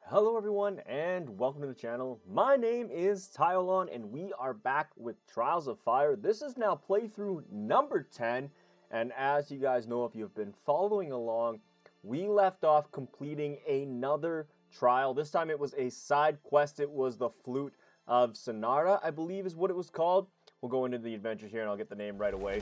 Hello everyone and welcome to the channel. My name is Tyolon and we are back with Trials of Fire. This is now playthrough number 10, and as you guys know, if you've been following along, we left off completing another trial. This time it was a side quest. It was the Flute of Sonata, I believe is what it was called. We'll go into the adventure here and I'll get the name right away.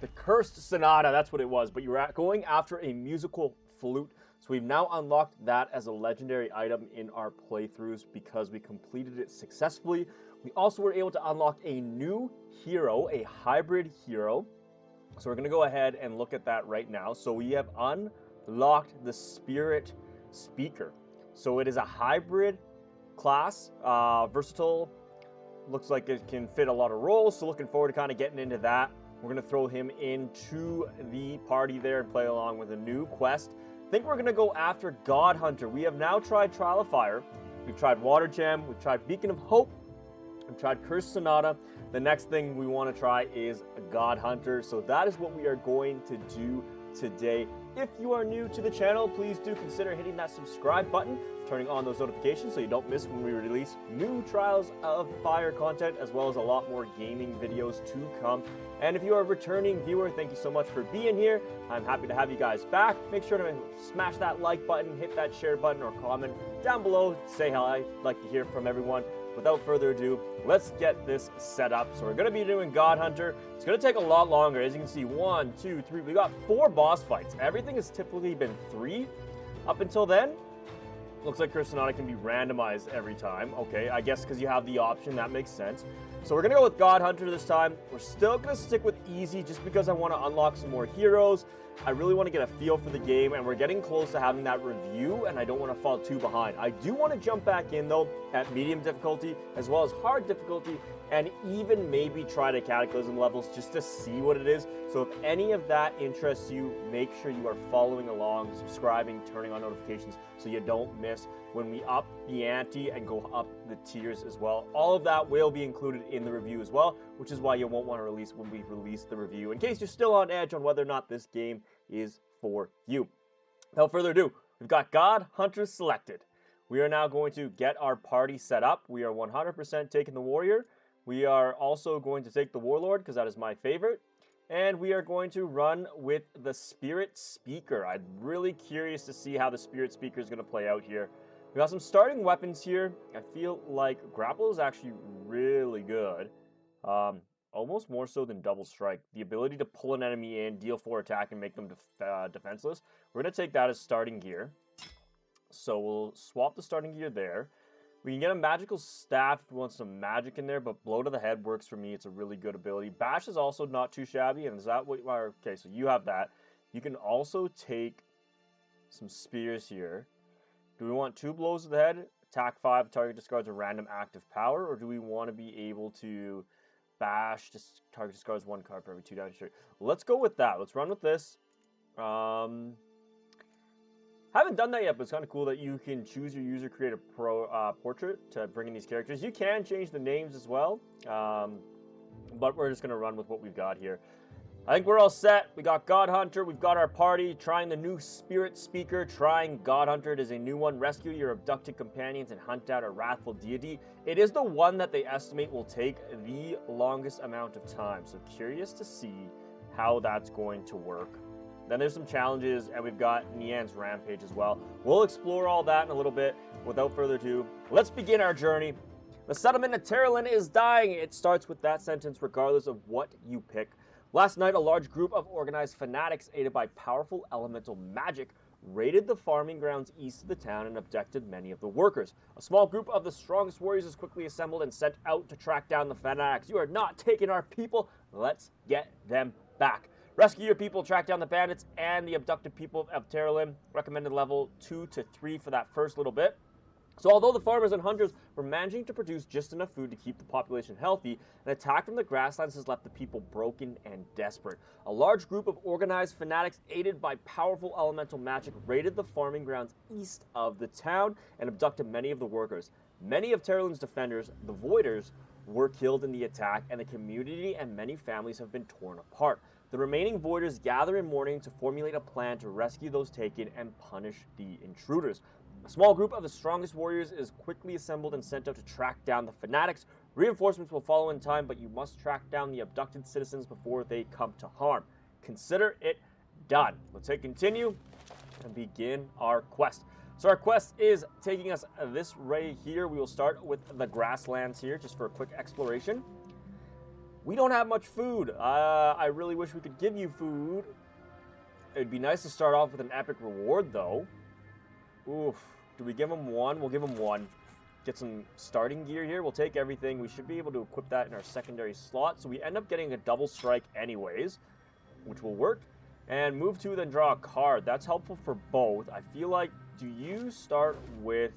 The Cursed Sonata, that's what it was, but you were going after a musical flute. So we've now unlocked that as a legendary item in our playthroughs because we completed it successfully. We also were able to unlock a new hero, a hybrid hero. So we're going to go ahead and look at that right now. So we have unlocked the Spirit Speaker. So it is a hybrid class, versatile. Looks like it can fit a lot of roles, so looking forward to kind of getting into that. We're going to throw him into the party there and play along with a new quest. I think we're going to go after God Hunter. We have now tried Trial of Fire. We've tried Water Gem. We've tried Beacon of Hope. We've tried Cursed Sonata. The next thing we want to try is God Hunter. So that is what we are going to do today. If you are new to the channel, please do consider hitting that subscribe button, turning on those notifications so you don't miss when we release new Trials of Fire content, as well as a lot more gaming videos to come. And if you are a returning viewer, thank you so much for being here. I'm happy to have you guys back. Make sure to smash that like button, hit that share button, or comment down below. Say hi. I'd like to hear from everyone. Without further ado, let's get this set up. So we're going to be doing God Hunter. It's going to take a lot longer. As you can see, 1, 2, 3. We got 4 boss fights. Everything has typically been 3 up until then. Looks like Cursed Sonata can be randomized every time. Okay, I guess because you have the option, that makes sense. So we're going to go with God Hunter this time. We're still going to stick with easy just because I want to unlock some more heroes. I really want to get a feel for the game, and we're getting close to having that review, and I don't want to fall too behind. I do want to jump back in, though, at medium difficulty as well as hard difficulty, and even maybe try to Cataclysm levels just to see what it is. So if any of that interests you, make sure you are following along, subscribing, turning on notifications so you don't miss when we up the ante and go up the tiers as well. All of that will be included in the review as well, which is why you won't want to release when we release the review, in case you're still on edge on whether or not this game is for you. Without further ado, we've got God Hunter selected. We are now going to get our party set up. We are 100% taking the warrior. We are also going to take the warlord because that is my favorite. And we are going to run with the Spirit Speaker. I'm really curious to see how the Spirit Speaker is going to play out here. We got some starting weapons here. I feel like grapple is actually really good. Almost more so than double strike. The ability to pull an enemy in, deal 4 attack, and make them defenseless. We're going to take that as starting gear. So we'll swap the starting gear there. We can get a magical staff if we want some magic in there, but blow to the head works for me. It's a really good ability. Bash is also not too shabby, and is that what you are? Okay, so you have that. You can also take some spears here. Do we want 2 blows to the head? Attack 5, target discards a random active power, or do we want to be able to bash, just target discards 1 card for every 2 damage? Let's go with that. Let's run with this. Haven't done that yet, but it's kind of cool that you can choose your user, create a portrait to bring in these characters. You can change the names as well, but we're just going to run with what we've got here. I think we're all set. We got God Hunter. We've got our party trying the new Spirit Speaker. Trying God Hunter. It is a new one. Rescue your abducted companions and hunt out a wrathful deity. It is the one that they estimate will take the longest amount of time. So curious to see how that's going to work. Then there's some challenges, and we've got Nian's Rampage as well. We'll explore all that in a little bit. Without further ado, let's begin our journey. The settlement of Tyolon is dying. It starts with that sentence regardless of what you pick. Last night, a large group of organized fanatics aided by powerful elemental magic raided the farming grounds east of the town and abducted many of the workers. A small group of the strongest warriors is quickly assembled and sent out to track down the fanatics. You are not taking our people. Let's get them back. Rescue your people, track down the bandits and the abducted people of Tyolon. Recommended level 2 to 3 for that first little bit. So although the farmers and hunters were managing to produce just enough food to keep the population healthy, an attack from the grasslands has left the people broken and desperate. A large group of organized fanatics aided by powerful elemental magic raided the farming grounds east of the town and abducted many of the workers. Many of Tyolon's defenders, the Voiders, were killed in the attack, and the community and many families have been torn apart. The remaining Voiders gather in mourning to formulate a plan to rescue those taken and punish the intruders. A small group of the strongest warriors is quickly assembled and sent out to track down the fanatics. Reinforcements will follow in time, but you must track down the abducted citizens before they come to harm. Consider it done. Let's hit continue and begin our quest. So our quest is taking us this way here. We will start with the grasslands here just for a quick exploration. We don't have much food. I really wish we could give you food. It'd be nice to start off with an epic reward though. Oof. Do we give them one? We'll give them one. Get some starting gear here. We'll take everything. We should be able to equip that in our secondary slot. So we end up getting a double strike anyways, which will work. And move to, then draw a card. That's helpful for both. I feel like, do you start with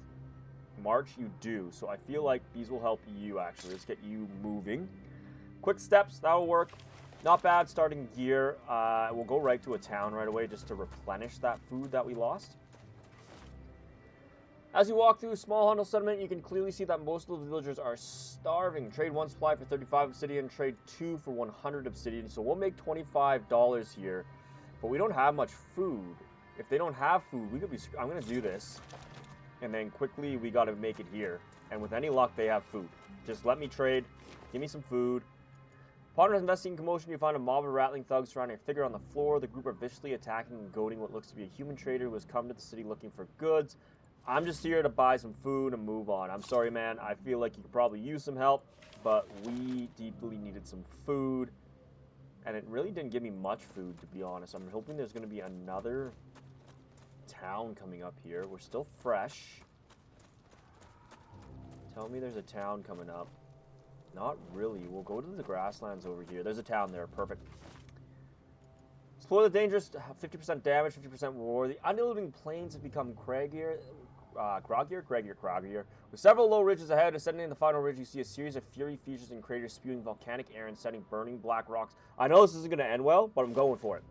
March? You do. So I feel like these will help you actually. Let's get you moving. Quick steps, that'll work. Not bad starting gear. We'll go right to a town right away just to replenish that food that we lost. As you walk through Small Huddle Settlement, you can clearly see that most of the villagers are starving. Trade 1 supply for 35 obsidian, trade 2 for 100 obsidian. So we'll make $25 here. But we don't have much food. If they don't have food, we could be... I'm going to do this. And then quickly, we got to make it here. And with any luck, they have food. Just let me trade. Give me some food. Upon investigating commotion, you find a mob of rattling thugs surrounding a figure on the floor. The group are viciously attacking and goading what looks to be a human trader who has come to the city looking for goods. I'm just here to buy some food and move on. I'm sorry, man. I feel like you could probably use some help. But we deeply needed some food. And it really didn't give me much food, to be honest. I'm hoping there's going to be another town coming up here. We're still fresh. Tell me there's a town coming up. Not really. We'll go to the grasslands over here. There's a town there. Perfect. Explore the dangerous. 50% damage, 50% war. The undulating plains have become craggier. Craggier. With several low ridges ahead, ascending the final ridge, you see a series of fury features and craters spewing volcanic air and setting burning black rocks. I know this isn't going to end well, but I'm going for it.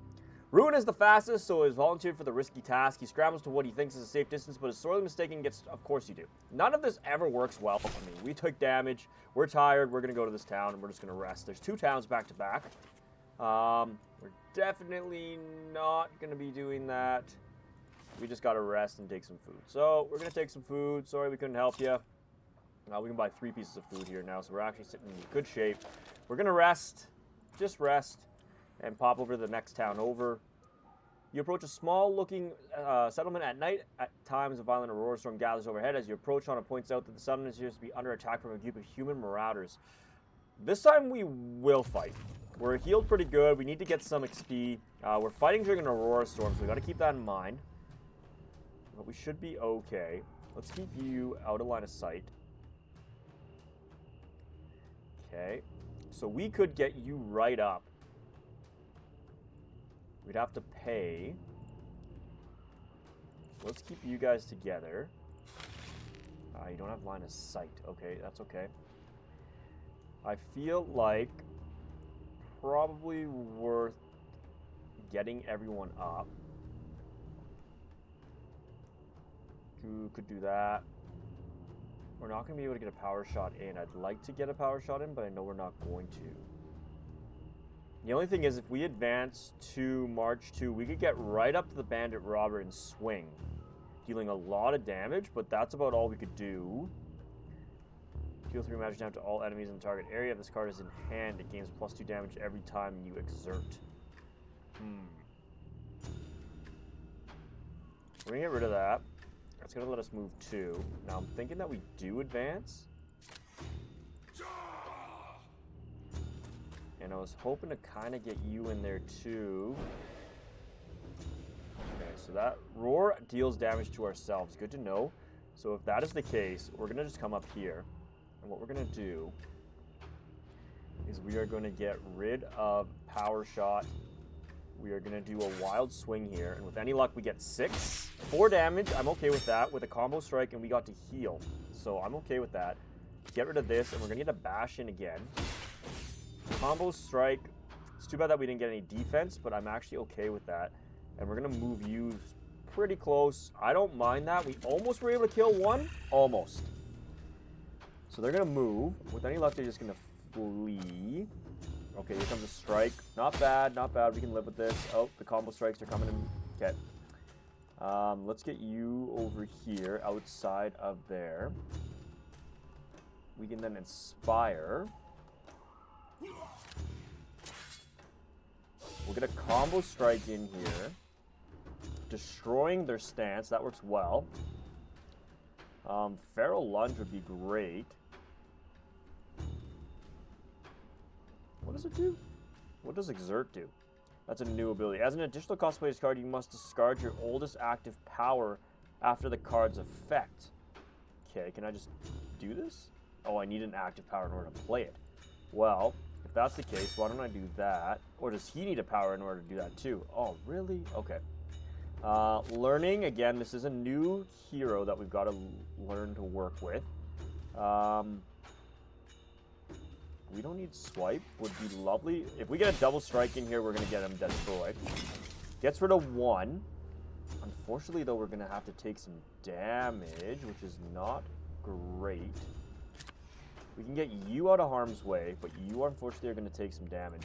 Ruin is the fastest, so is volunteered for the risky task. He scrambles to what he thinks is a safe distance, but is sorely mistaken. Of course you do. None of this ever works well for me. We took damage. We're tired. We're going to go to this town, and we're just going to rest. There's 2 towns back to back. We're definitely not going to be doing that. We just got to rest and take some food. So, we're going to take some food. Sorry we couldn't help you. We can buy 3 pieces of food here now, so we're actually sitting in good shape. We're going to rest. Just rest. And pop over to the next town over. You approach a small-looking settlement at night. At times, a violent aurora storm gathers overhead. As you approach, Shauna points out that the settlement appears to be under attack from a group of human marauders. This time, we will fight. We're healed pretty good. We need to get some XP. We're fighting during an aurora storm, so we got to keep that in mind. But we should be okay. Let's keep you out of line of sight. Okay. So we could get you right up. We'd have to pay. Let's keep you guys together. You don't have line of sight. Okay, that's okay. I feel like probably worth getting everyone up. Could do that. We're not going to be able to get a power shot in. I'd like to get a power shot in, but I know we're not going to. The only thing is, if we advance to March 2, we could get right up to the bandit robber and swing, dealing a lot of damage, but that's about all we could do. Deal 3 magic damage to all enemies in the target area. If this card is in hand, it gains +2 damage every time you exert. We're going to get rid of that. That's going to let us move 2. Now, I'm thinking that we do advance. And I was hoping to kind of get you in there too. Okay, so that roar deals damage to ourselves. Good to know. So if that is the case, we're going to just come up here. And what we're going to do is we are going to get rid of power shot. We are going to do a wild swing here. And with any luck, we get 4 damage. I'm okay with that. With a combo strike, and we got to heal. So I'm okay with that. Get rid of this, and we're going to get a bash in again. Combo strike. It's too bad that we didn't get any defense, but I'm actually okay with that. And we're going to move you pretty close. I don't mind that. We almost were able to kill one. Almost. So they're going to move. With any luck, they're just going to flee. Okay, here comes a strike. Not bad, not bad. We can live with this. Oh, the combo strikes are coming in. Okay. Let's get you over here outside of there. We can then inspire. We'll get a combo strike in here. Destroying their stance. That works well. Feral Lunge would be great. What does it do? What does Exert do? That's a new ability. As an additional cost player's card, you must discard your oldest active power after the card's effect. Okay, can I just do this? Oh, I need an active power in order to play it. Well, if that's the case, why don't I do that? Or does he need a power in order to do that too? Oh, really? Okay. Learning, again, this is a new hero that we've got to learn to work with. We don't need swipe. Would be lovely. If we get a double strike in here, we're going to get him destroyed. Gets rid of 1. Unfortunately, though, we're going to have to take some damage, which is not great. We can get you out of harm's way, but you, unfortunately, are going to take some damage.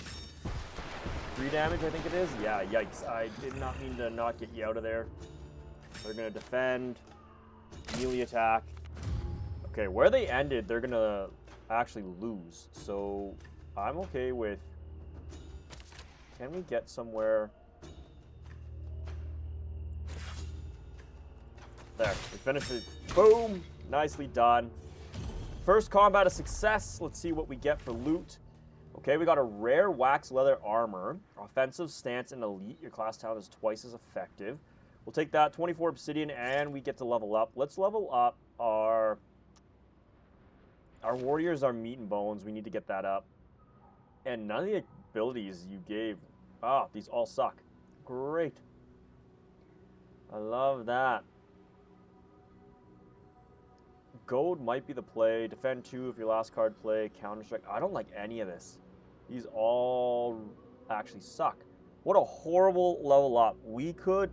3 damage, I think it is? Yeah, yikes. I did not mean to not get you out of there. They're going to defend. Melee attack. Okay, where they ended, they're going to actually lose. So, I'm okay with... Can we get somewhere... There, we finished it. Boom! Nicely done. First combat a success. Let's see what we get for loot. Okay, we got a rare wax leather armor. Offensive stance and elite. Your class talent is twice as effective. We'll take that. 24 obsidian, and we get to level up. Let's level up our warriors are meat and bones. We need to get that up. And none of the abilities you gave... Ah, these all suck. Great. I love that. Gold might be the play. Defend 2 if your last card play. Counter strike. I don't like any of this. These all actually suck. What a horrible level up. We could...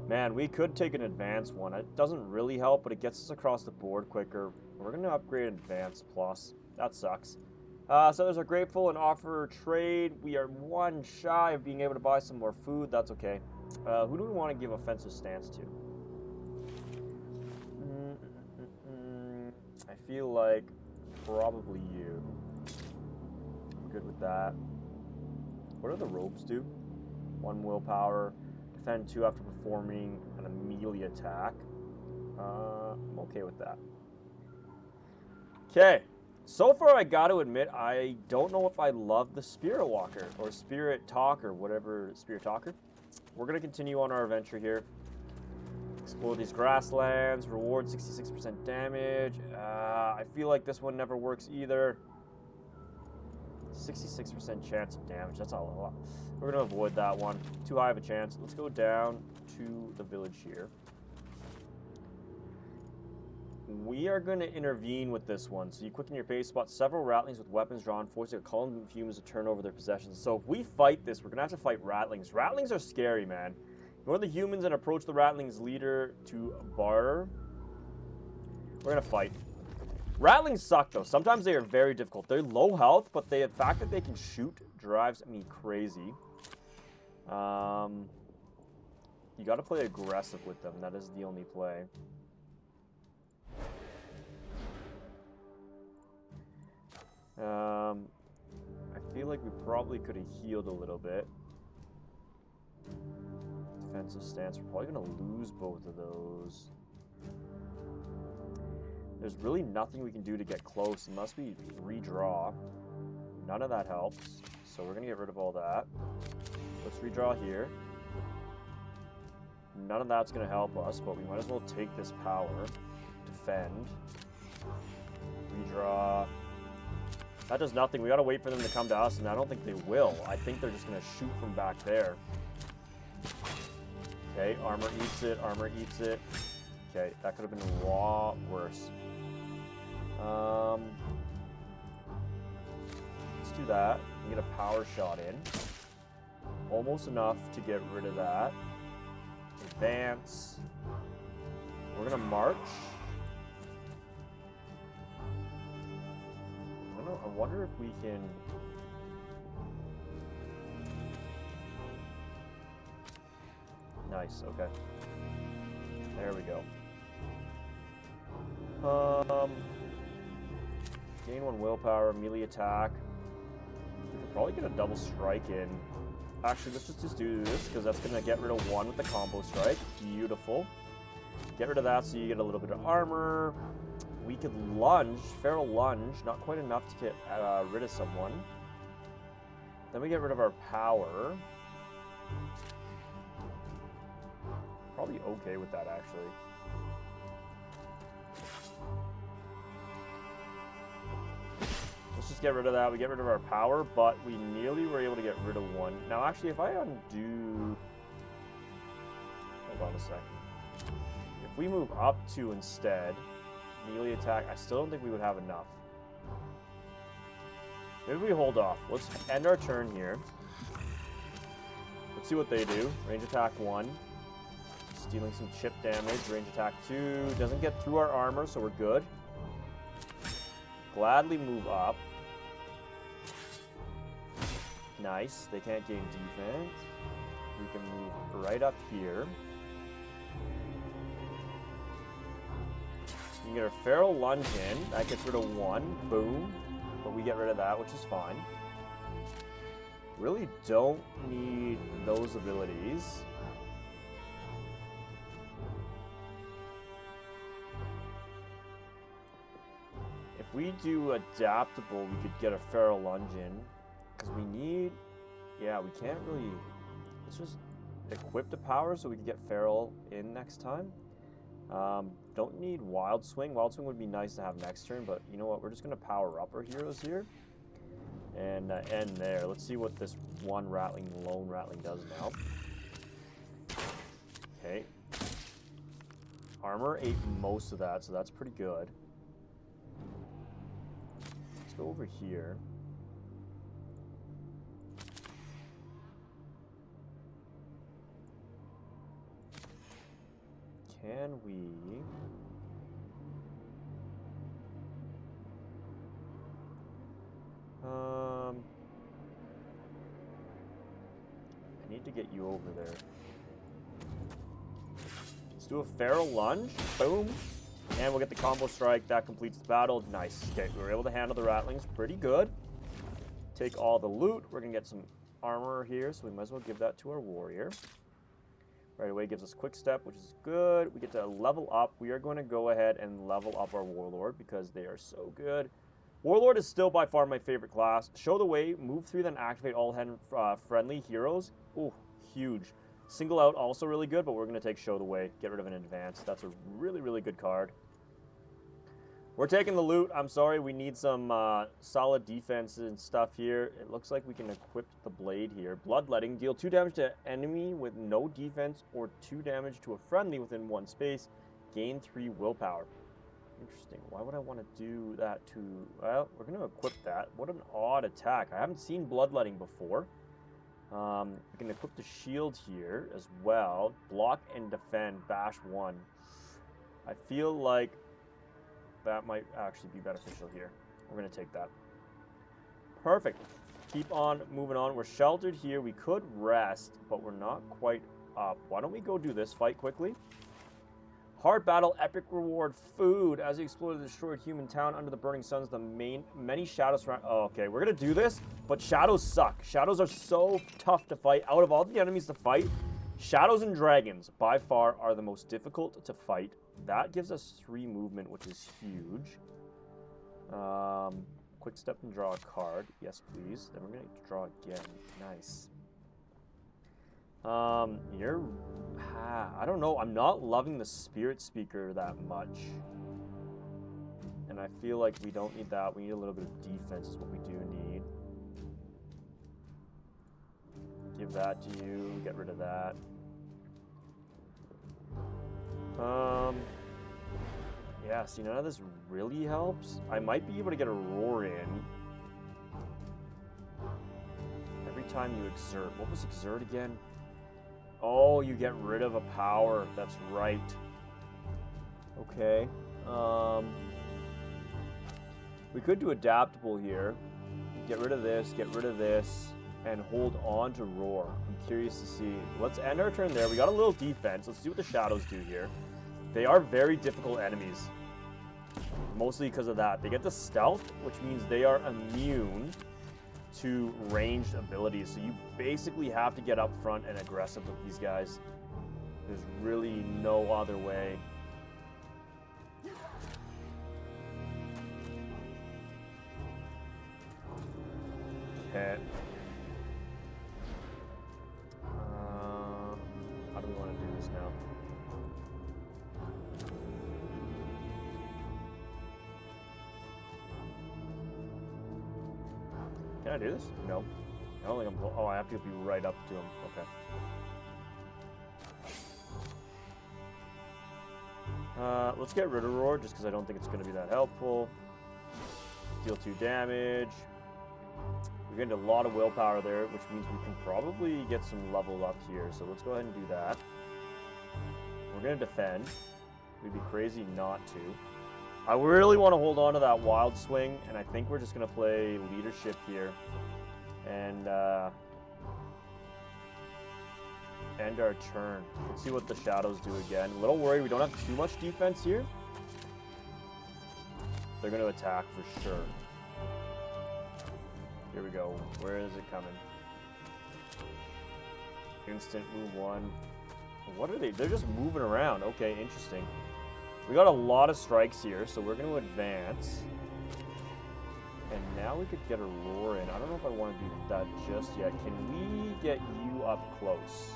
Man, we could take an advanced one. It doesn't really help, but it gets us across the board quicker. We're going to upgrade Advanced Plus. That sucks. Sellers are grateful and offer trade. We are 1 shy of being able to buy some more food. That's okay. Who do we want to give offensive stance to? I feel like probably you. I'm good with that. What do the robes do? 1 willpower. Defend 2 after performing an melee attack. I'm okay with that. Okay. So far, I got to admit, I don't know if I love the Spirit Walker or Spirit Talker, whatever, Spirit Talker. We're going to continue on our adventure here. Explore these grasslands. Reward 66% damage. I feel like this one never works either. 66% chance of damage. That's a lot. We're going to avoid that one. Too high of a chance. Let's go down to the village here. We are going to intervene with this one. So you quicken your pace, spot several ratlings with weapons drawn, forcing a column of humans to turn over their possessions. So if we fight this, we're going to have to fight ratlings. Ratlings are scary, man. Ignore the humans and approach the ratlings leader to barter. We're going to fight. Ratlings suck, though. Sometimes they are very difficult. They're low health, but the fact that they can shoot drives me crazy. You got to play aggressive with them. That is the only play. I feel like we probably could have healed a little bit. Defensive stance. We're probably going to lose both of those. There's really nothing we can do to get close unless we redraw. None of that helps. So we're going to get rid of all that. Let's redraw here. None of that's going to help us, but we might as well take this power. Defend. Redraw. That does nothing. We got to wait for them to come to us, and I don't think they will. I think they're just going to shoot from back there. Okay, armor eats it. Armor eats it. Okay, that could have been a lot worse. Let's do that. We get a power shot in. Almost enough to get rid of that. Advance. We're going to march. I wonder if we can... Nice, okay. There we go. Gain 1 willpower, melee attack. We could probably get a double strike in. Actually, let's just do this, because that's going to get rid of 1 with the combo strike. Beautiful. Get rid of that so you get a little bit of armor. We could lunge, feral lunge, not quite enough to get rid of someone. Then we get rid of our power. Probably okay with that, actually. Let's just get rid of that. We get rid of our power, but we nearly were able to get rid of 1. Now, actually, if I undo... Hold on a second. If we move up 2 instead, melee attack, I still don't think we would have enough. Maybe we hold off. Let's end our turn here. Let's see what they do. Range attack 1. Stealing some chip damage. Range attack 2. Doesn't get through our armor, so we're good. Gladly move up. Nice. They can't gain defense. We can move right up here. You can get our feral lunge in. That gets rid of 1. Boom. But we get rid of that, which is fine. Really don't need those abilities. If we do adaptable, we could get a feral lunge in. Because we need... Yeah, we can't really... Let's just equip the power so we can get feral in next time. Don't need Wild Swing. Wild Swing would be nice to have next turn, but you know what? We're just going to power up our heroes here. And end there. Let's see what this one lone rattling does now. Okay. Armor ate most of that, so that's pretty good. Let's go over here. Can we... I need to get you over there. Let's do a feral lunge. Boom. And we'll get the combo strike. That completes the battle. Nice. Okay, we were able to handle the rattlings pretty good. Take all the loot. We're going to get some armor here, so we might as well give that to our warrior. Right away gives us quick step, which is good. We get to level up. We are going to go ahead and level up our warlord because they are so good. Warlord is still by far my favorite class. Show the way, move through, then activate all friendly heroes. Ooh, huge. Single out also really good, but we're going to take show the way. Get rid of an advance. That's a really, really good card. We're taking the loot. I'm sorry, we need some solid defense and stuff here. It looks like we can equip the blade here. Bloodletting. Deal 2 damage to enemy with no defense or 2 damage to a friendly within 1 space. Gain 3 willpower. Interesting. Why would I want to do that to... Well, we're going to equip that. What an odd attack. I haven't seen Bloodletting before. We can equip the shield here as well. Block and defend. Bash 1. I feel like that might actually be beneficial here. We're going to take that. Perfect. Keep on moving on. We're sheltered here. We could rest, but we're not quite up. Why don't we go do this fight quickly? Hard battle, epic reward, food. As you explore the destroyed human town under the burning suns, many shadows surround... Oh, okay, we're going to do this, but shadows suck. Shadows are so tough to fight. Out of all the enemies to fight, shadows and dragons by far are the most difficult to fight. That gives us 3 movement, which is huge. Quick step and draw a card. Yes, please. Then we're going to draw again. Nice. I don't know. I'm not loving the Spirit Speaker that much. And I feel like we don't need that. We need a little bit of defense is what we do need. Give that to you. Get rid of that. Yeah, see, none of this really helps. I might be able to get a roar in. Every time you exert. What was exert again? Oh, you get rid of a power. That's right. Okay. We could do adaptable here. Get rid of this, get rid of this. and hold on to Roar. I'm curious to see. Let's end our turn there. We got a little defense. Let's see what the Shadows do here. They are very difficult enemies. Mostly because of that. They get the stealth, which means they are immune to ranged abilities. So you basically have to get up front and aggressive with these guys. There's really no other way. Okay. How do we want to do this now? Can I do this? No. I don't think I'm... Oh, I have to be right up to him. Okay. Let's get rid of Roar, just because I don't think it's going to be that helpful. Deal 2 damage. We're getting a lot of willpower there, which means we can probably get some level up here. So let's go ahead and do that. We're going to defend. We'd be crazy not to. I really want to hold on to that wild swing, and I think we're just going to play leadership here. And end our turn. Let's see what the Shadows do again. A little worried we don't have too much defense here. They're going to attack for sure. Here we go. Where is it coming? Instant move 1. What are they? They're just moving around. Okay, interesting. We got a lot of strikes here, so we're going to advance. And now we could get a Roar in. I don't know if I want to do that just yet. Can we get you up close?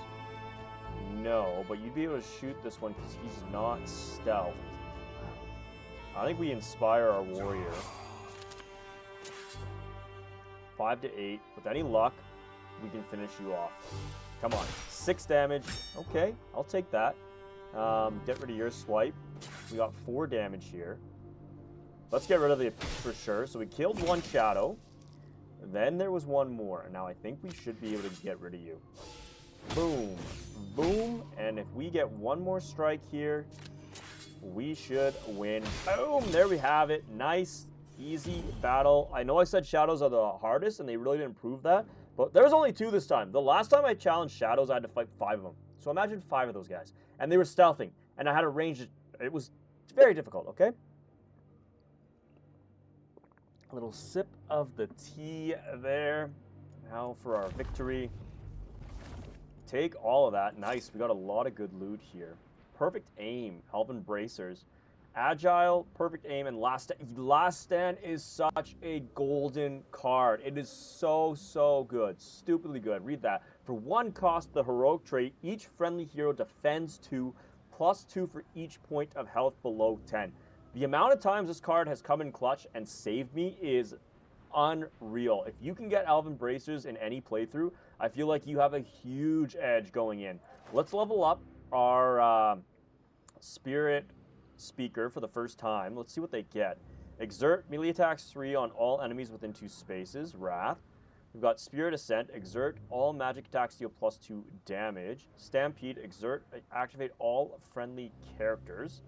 No, but you'd be able to shoot this one because he's not stealth. I think we inspire our warrior. 5 to 8. With any luck, we can finish you off. Come on. 6 damage. Okay, I'll take that. Get rid of your swipe. We got 4 damage here. Let's get rid of the for sure. So we killed 1 Shadow. Then there was 1 more. And now I think we should be able to get rid of you. Boom. Boom. And if we get 1 more strike here, we should win. Boom. There we have it. Nice. Easy battle. I know I said Shadows are the hardest, and they really didn't prove that. But there was only 2 this time. The last time I challenged Shadows, I had to fight 5 of them. So imagine 5 of those guys. And they were stealthing. And I had to range it. It was very difficult, okay? A little sip of the tea there. Now for our victory. Take all of that. Nice. We got a lot of good loot here. Perfect aim. Elven bracers. Agile, perfect aim, and Last Stand is such a golden card. It is so, so good. Stupidly good. Read that. For 1 cost, the heroic trait, each friendly hero defends 2, +2 for each point of health below 10. The amount of times this card has come in clutch and saved me is unreal. If you can get Elven Bracers in any playthrough, I feel like you have a huge edge going in. Let's level up our Spirit Speaker for the first time. Let's see what they get. Exert, melee attacks 3 on all enemies within 2 spaces. Wrath. We've got Spirit Ascent. Exert, all magic attacks deal +2 damage. Stampede. Exert, activate all friendly characters.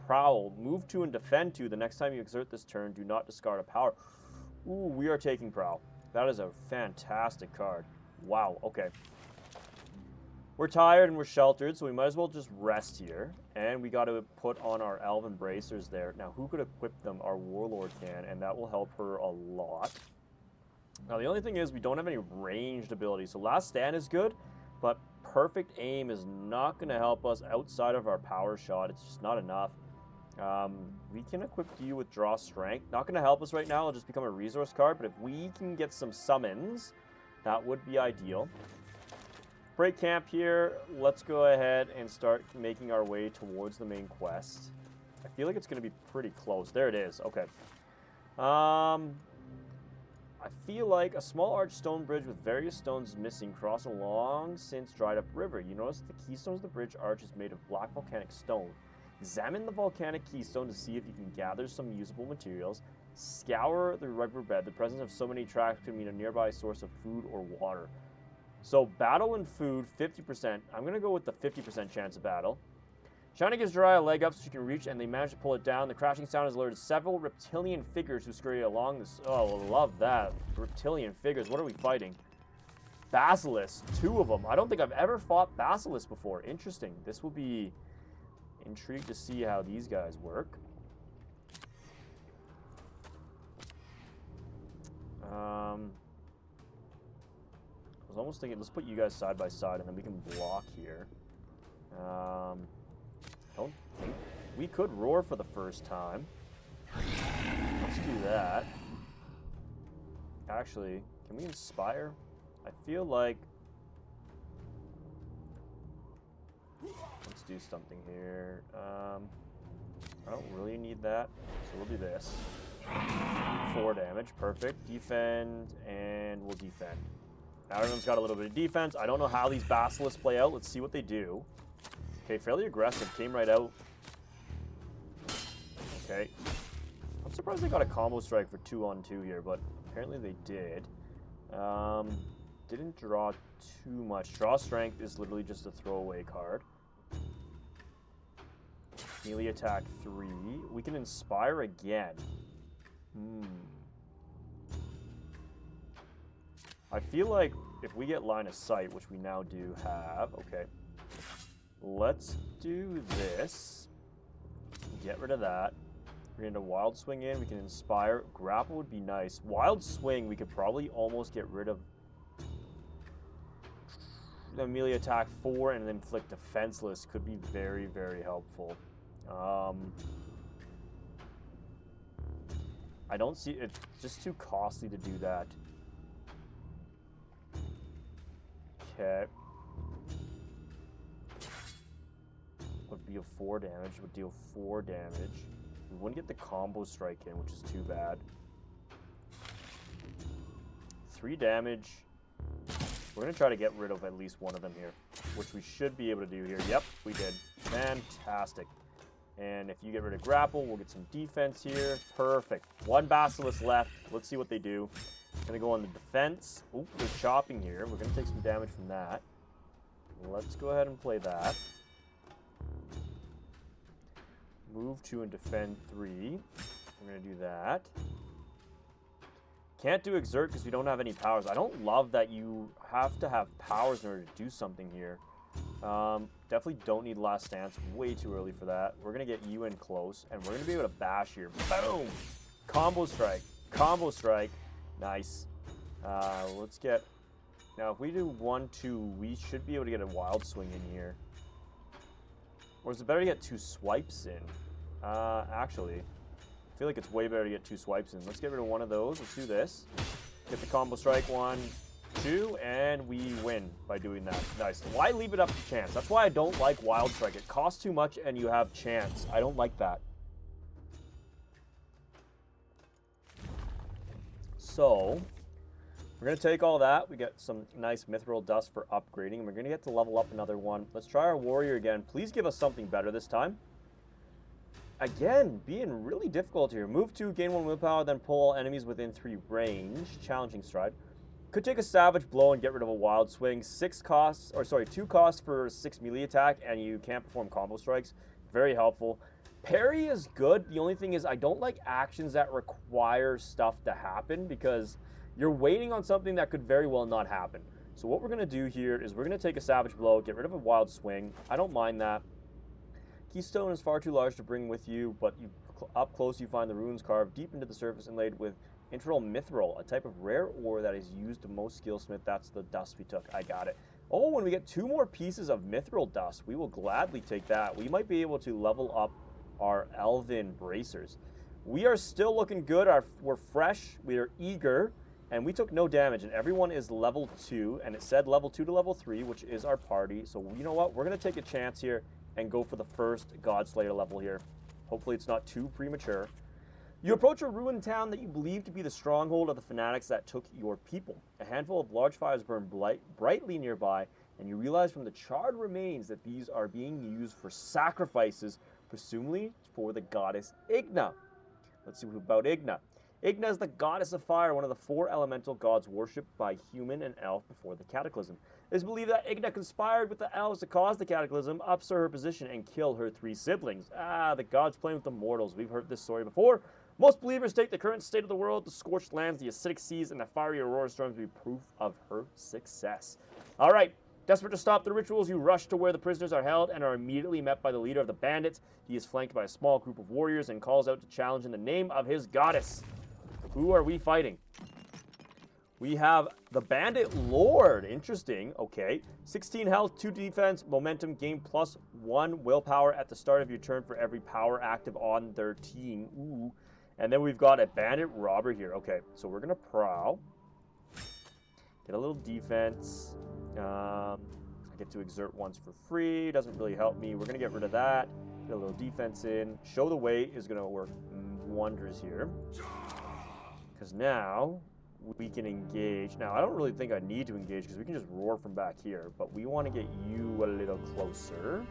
Prowl. Move 2 and defend 2. The next time you exert this turn, do not discard a power. Ooh, we are taking Prowl. That is a fantastic card. Wow, okay. We're tired and we're sheltered, so we might as well just rest here. And we got to put on our Elven Bracers there. Now, who could equip them? Our Warlord can, and that will help her a lot. Now, the only thing is we don't have any ranged abilities. So Last Stand is good, but Perfect Aim is not going to help us outside of our Power Shot. It's just not enough. We can equip you with Draw Strength. Not going to help us right now. It'll just become a resource card. But if we can get some summons, that would be ideal. Break camp here. Let's go ahead and start making our way towards the main quest. I feel like it's going to be pretty close. There it is. Okay. I feel like a small arched stone bridge with various stones missing cross a long since dried up river. You notice the keystones of the bridge arch is made of black volcanic stone. Examine the volcanic keystone to see if you can gather some usable materials. Scour the riverbed. The presence of so many tracks could mean a nearby source of food or water. So battle and food, 50%. I'm going to go with the 50% chance of battle. Shiny gives Jiraiya a leg up so she can reach, and they manage to pull it down. The crashing sound has alerted several reptilian figures who scurry along this. Oh, love that. Reptilian figures. What are we fighting? Basilisk, 2 of them. I don't think I've ever fought Basilisk before. Interesting. This will be intrigued to see how these guys work. I was almost thinking, let's put you guys side by side, and then we can block here. Don't think we could roar for the first time. Let's do that. Actually, can we inspire? I feel like... Let's do something here. I don't really need that, so we'll do this. 4 damage, perfect. Defend, and we'll defend. Now everyone's got a little bit of defense. I don't know how these Basilisks play out. Let's see what they do. Okay, fairly aggressive. Came right out. Okay. I'm surprised they got a combo strike for 2-on-2 here, but apparently they did. Didn't draw too much. Draw strength is literally just a throwaway card. Melee attack 3. We can inspire again. I feel like if we get line of sight, which we now do have, okay. Let's do this. Get rid of that. We're going to Wild Swing in. We can inspire. Grapple would be nice. Wild Swing, we could probably almost get rid of the melee attack 4 and then inflict defenseless. Could be very, very helpful. I don't see... It's just too costly to do that. Okay. Would be a 4 damage. Would deal 4 damage. We wouldn't get the combo strike in, which is too bad. 3 damage. We're going to try to get rid of at least one of them here, which we should be able to do here. Yep, we did. Fantastic. And if you get rid of grapple, we'll get some defense here. Perfect. 1 Basilisk left. Let's see what they do. Going to go on the defense. Oop, they're chopping here. We're going to take some damage from that. Let's go ahead and play that. Move 2 and defend 3. We're going to do that. Can't do exert because we don't have any powers. I don't love that you have to have powers in order to do something here. Definitely don't need last stance. Way too early for that. We're going to get you in close, and we're going to be able to bash here. Boom! Combo strike. Combo strike. Nice. Let's get... Now, if we do 1-2, we should be able to get a wild swing in here. Or is it better to get 2 swipes in? Actually, I feel like it's way better to get 2 swipes in. Let's get rid of one of those. Let's do this. Get the combo strike 1, 2, and we win by doing that. Nice. Why leave it up to chance? That's why I don't like Wild Strike. It costs too much and you have chance. I don't like that. So, we're going to take all that. We get some nice Mithril Dust for upgrading. We're going to get to level up another one. Let's try our Warrior again. Please give us something better this time. Again, being really difficult here. Move 2, gain 1 willpower, then pull all enemies within 3 range. Challenging stride. Could take a Savage Blow and get rid of a Wild Swing. 2 costs for 6 melee attack, and you can't perform combo strikes. Very helpful. Parry is good. The only thing is I don't like actions that require stuff to happen because you're waiting on something that could very well not happen. So what we're going to do here is we're going to take a Savage Blow, get rid of a Wild Swing. I don't mind that. Keystone is far too large to bring with you, but up close you find the runes carved deep into the surface inlaid with Internal Mithril, a type of rare ore that is used to most skillsmith. That's the dust we took. I got it. Oh, when we get 2 more pieces of Mithril dust, we will gladly take that. We might be able to level up our Elven Bracers. We are still looking good. We're fresh. We are eager. And we took no damage. And everyone is level 2. And it said level 2 to level 3, which is our party. So you know what? We're going to take a chance here and go for the first Godslayer level here. Hopefully it's not too premature. You approach a ruined town that you believe to be the stronghold of the fanatics that took your people. A handful of large fires burn brightly nearby, and you realize from the charred remains that these are being used for sacrifices, presumably for the goddess Igna. Let's see about Igna. Igna is the goddess of fire, one of the 4 elemental gods worshipped by human and elf before the cataclysm. It is believed that Igna conspired with the elves to cause the cataclysm, upset her position, and kill her 3 siblings. The gods playing with the mortals. We've heard this story before. Most believers take the current state of the world, the scorched lands, the acidic seas, and the fiery aurora storms to be proof of her success. All right. Desperate to stop the rituals, you rush to where the prisoners are held and are immediately met by the leader of the bandits. He is flanked by a small group of warriors and calls out to challenge in the name of his goddess. Who are we fighting? We have the Bandit Lord. Interesting. Okay. 16 health, 2 defense, momentum, gain +1 willpower at the start of your turn for every power active on their team. Ooh. And then we've got a Bandit Robber here. Okay, so we're going to prowl. Get a little defense. I get to exert once for free. Doesn't really help me. We're going to get rid of that. Get a little defense in. Show the weight is going to work wonders here. Because now we can engage. Now, I don't really think I need to engage because we can just roar from back here. But we want to get you a little closer.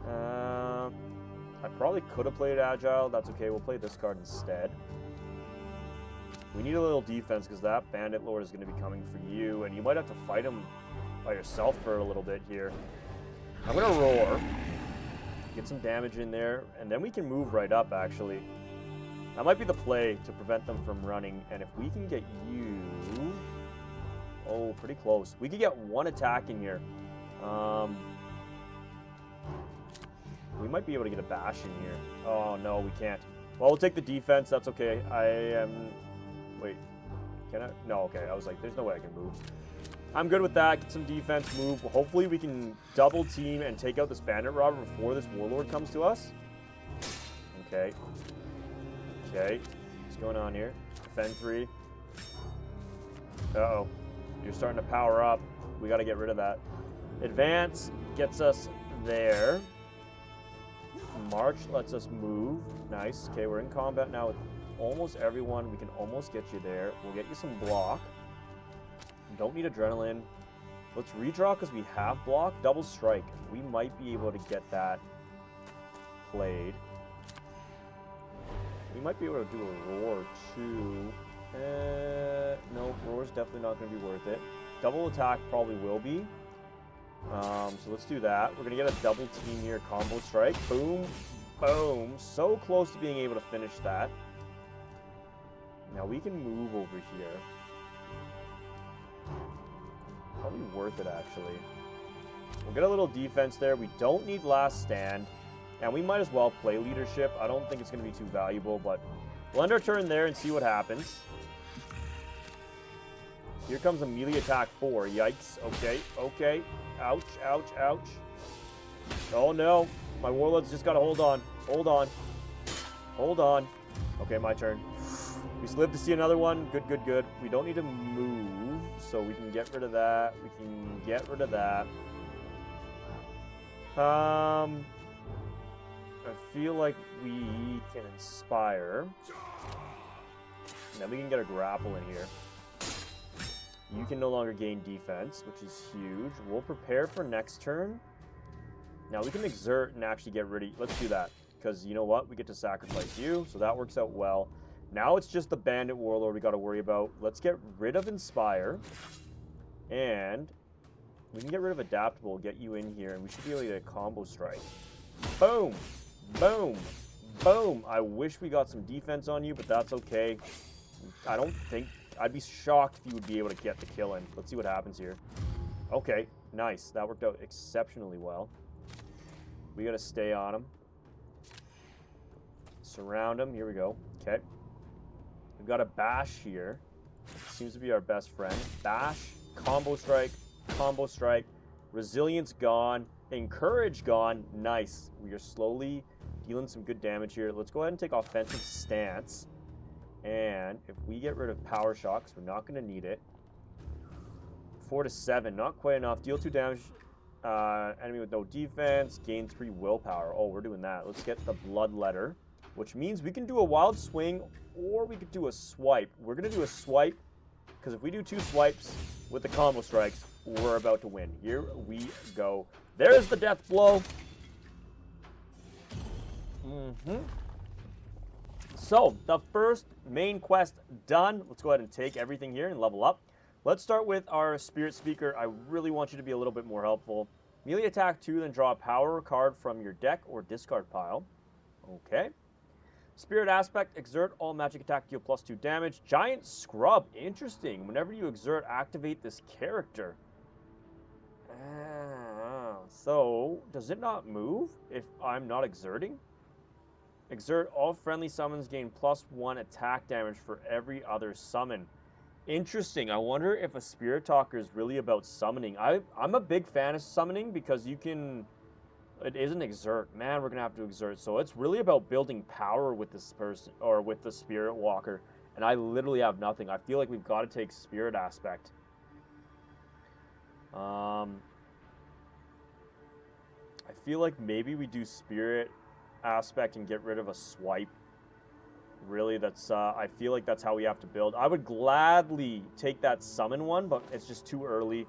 I probably could have played Agile. That's okay. We'll play this card instead. We need a little defense because that Bandit Lord is going to be coming for you. And you might have to fight him by yourself for a little bit here. I'm going to roar. Get some damage in there. And then we can move right up, actually. That might be the play to prevent them from running. And if we can get you... Oh, pretty close. We could get 1 attack in here. We might be able to get a bash in here. Oh, no, we can't. Well, we'll take the defense. That's okay. I am... Wait. Can I? No, okay. I was like, there's no way I can move. I'm good with that. Get some defense, move. Hopefully we can double team and take out this Bandit Robber before this Warlord comes to us. Okay. Okay. What's going on here? Defend 3. Uh-oh. You're starting to power up. We got to get rid of that. Advance gets us there. March lets us move. Nice. Okay, we're in combat now with almost everyone. We can almost get you there. We'll get you some block. Don't need adrenaline. Let's redraw because we have block. Double strike. We might be able to get that played. We might be able to do a roar too. No, roar's definitely not going to be worth it. Double attack probably will be. So let's do that. We're going to get a double team here. Combo strike. Boom. Boom. So close to being able to finish that. Now we can move over here. Probably worth it, actually. We'll get a little defense there. We don't need last stand. And we might as well play leadership. I don't think it's going to be too valuable, but we'll end our turn there and see what happens. Here comes a melee attack 4. Yikes. Okay. Okay. Ouch. Ouch. Ouch. Oh, no. My Warlord's just got to hold on. Hold on. Hold on. Okay, my turn. We still live to see another one. Good, good, good. We don't need to move, so we can get rid of that. We can get rid of that. I feel like we can inspire. And then we can get a grapple in here. You can no longer gain defense, which is huge. We'll prepare for next turn. Now we can exert and actually get rid of... Let's do that. Because you know what? We get to sacrifice you, so that works out well. Now it's just the Bandit Warlord we got to worry about. Let's get rid of Inspire. And we can get rid of Adaptable, get you in here, and we should be able to get a combo strike. Boom! Boom! Boom! I wish we got some defense on you, but that's okay. I don't think... I'd be shocked if you would be able to get the kill in. Let's see what happens here. Okay, nice. That worked out exceptionally well. We got to stay on him. Surround him. Here we go. Okay. We've got a Bash here. Seems to be our best friend. Bash, combo strike, resilience gone, encourage gone. Nice. We are slowly dealing some good damage here. Let's go ahead and take offensive stance. And if we get rid of power shocks, we're not going to need it. 4 to 7, not quite enough. Deal 2 damage. Enemy with no defense. Gain 3 willpower. Oh, we're doing that. Let's get the Bloodletter, which means we can do a wild swing or we could do a swipe. We're going to do a swipe because if we do 2 swipes with the combo strikes, we're about to win. Here we go. There's the death blow. So, the first main quest done. Let's go ahead and take everything here and level up. Let's start with our Spirit Speaker. I really want you to be a little bit more helpful. Melee attack 2, then draw a power card from your deck or discard pile. Okay. Spirit Aspect, exert all magic attack, deal +2 damage. Giant Scrub, interesting. Whenever you exert, activate this character. So, does it not move if I'm not exerting? Exert, all friendly summons gain +1 attack damage for every other summon. Interesting. I wonder if a Spirit Talker is really about summoning. I'm a big fan of summoning because you can... It isn't exert. Man, we're going to have to exert. So it's really about building power with this person, or with the Spirit Walker. And I literally have nothing. I feel like we've got to take Spirit Aspect. I feel like maybe we do Spirit Aspect and get rid of a swipe. Really, that's I feel like that's how we have to build. I would gladly take that summon one, but it's just too early.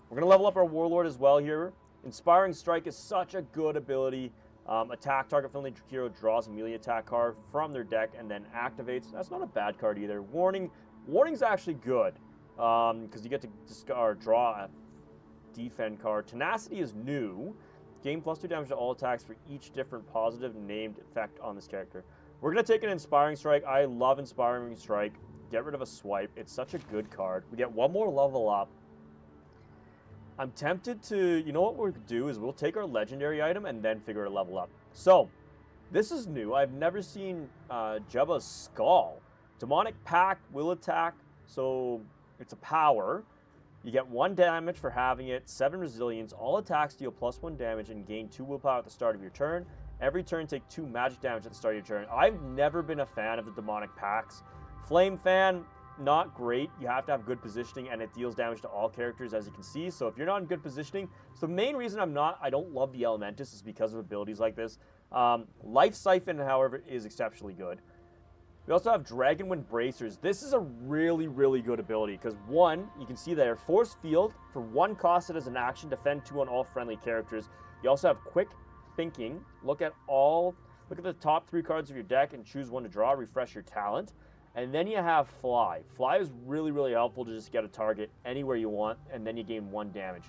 We're going to level up our Warlord as well here. Inspiring Strike is such a good ability. Attack target friendly hero draws a melee attack card from their deck and then activates. That's not a bad card either. Warning's actually good because you get to discard, draw a defend card. Tenacity is new. Gain +2 damage to all attacks for each different positive named effect on this character. We're going to take an Inspiring Strike. I love Inspiring Strike. Get rid of a swipe. It's such a good card. We get one more level up. I'm tempted to, you know what we'll do is we'll take our legendary item and then figure a level up. So, this is new. I've never seen Jabba's Skull. Demonic Pact will attack, so it's a power. You get 1 damage for having it, 7 resilience. All attacks deal +1 damage and gain 2 willpower at the start of your turn. Every turn, take 2 magic damage at the start of your turn. I've never been a fan of the Demonic Pacts. Flame fan, not great. You have to have good positioning, and it deals damage to all characters, as you can see. So if you're not in good positioning, so the main reason I don't love the Elementus is because of abilities like this. Life Siphon, however, is exceptionally good. We also have Dragonwind Bracers. This is a really, really good ability because, one, you can see there, Force Field, for 1 cost it as an action, defend 2 on all friendly characters. You also have Quick Thinking. Look at the top 3 cards of your deck and choose 1 to draw, refresh your talent. And then you have Fly. Fly is really, really helpful to just get a target anywhere you want, and then you gain 1 damage.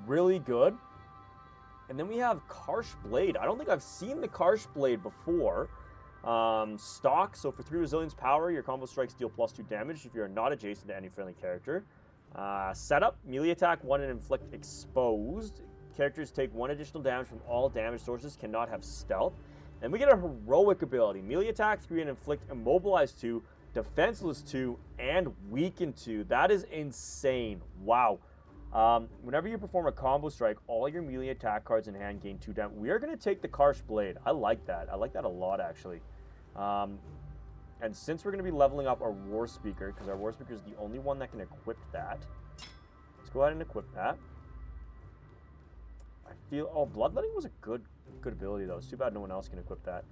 Really good. And then we have Karsh Blade. I don't think I've seen the Karsh Blade before. Stock, so for 3 resilience power, your combo strikes deal +2 damage if you're not adjacent to any friendly character. Setup, melee attack 1 and inflict exposed. Characters take 1 additional damage from all damage sources, cannot have stealth. And we get a heroic ability. Melee attack 3 and inflict immobilize 2, defenseless 2, and weaken 2. That is insane. Wow. Whenever you perform a combo strike, all your melee attack cards in hand gain 2 damage. We are going to take the Karsh Blade. I like that. I like that a lot, actually. And since we're going to be leveling up our War Speaker, because our War Speaker is the only one that can equip that, let's go ahead and equip that. I feel... Oh, Bloodletting was a good ability, though. It's too bad no one else can equip that.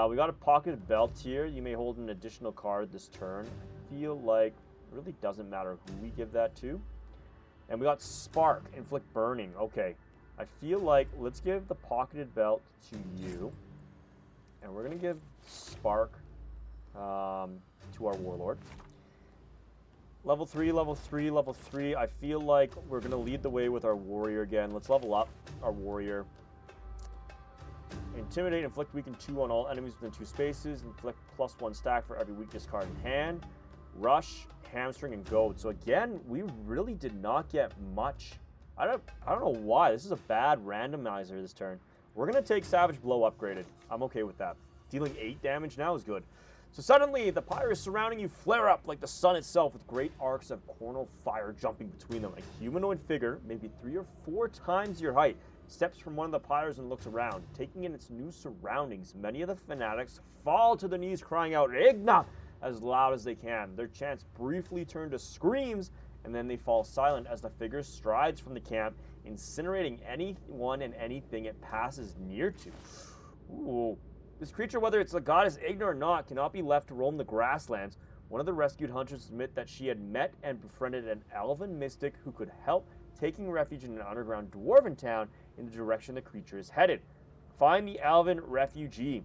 We got a Pocketed Belt here. You may hold an additional card this turn. I feel like it really doesn't matter who we give that to. And we got Spark, Inflict Burning. Okay. I feel like let's give the Pocketed Belt to you. And we're going to give Spark to our Warlord. Level 3, level 3, level 3. I feel like we're going to lead the way with our Warrior again. Let's level up our Warrior. Intimidate, inflict weaken 2 on all enemies within 2 spaces. Inflict +1 stack for every weakness card in hand. Rush, Hamstring, and Goad. So again, we really did not get much. I don't know why. This is a bad randomizer this turn. We're going to take Savage Blow upgraded. I'm okay with that. Dealing 8 damage now is good. So suddenly, the pyres surrounding you flare up like the sun itself with great arcs of cornal fire jumping between them. A humanoid figure, maybe 3 or 4 times your height, steps from one of the pyres and looks around. Taking in its new surroundings, many of the fanatics fall to their knees crying out, "Igna!" as loud as they can. Their chants briefly turn to screams, and then they fall silent as the figure strides from the camp, incinerating anyone and anything it passes near to. Ooh. This creature, whether it's the goddess Igna or not, cannot be left to roam the grasslands. One of the rescued hunters admit that she had met and befriended an elven mystic who could help, taking refuge in an underground dwarven town in the direction the creature is headed. Find the elven refugee,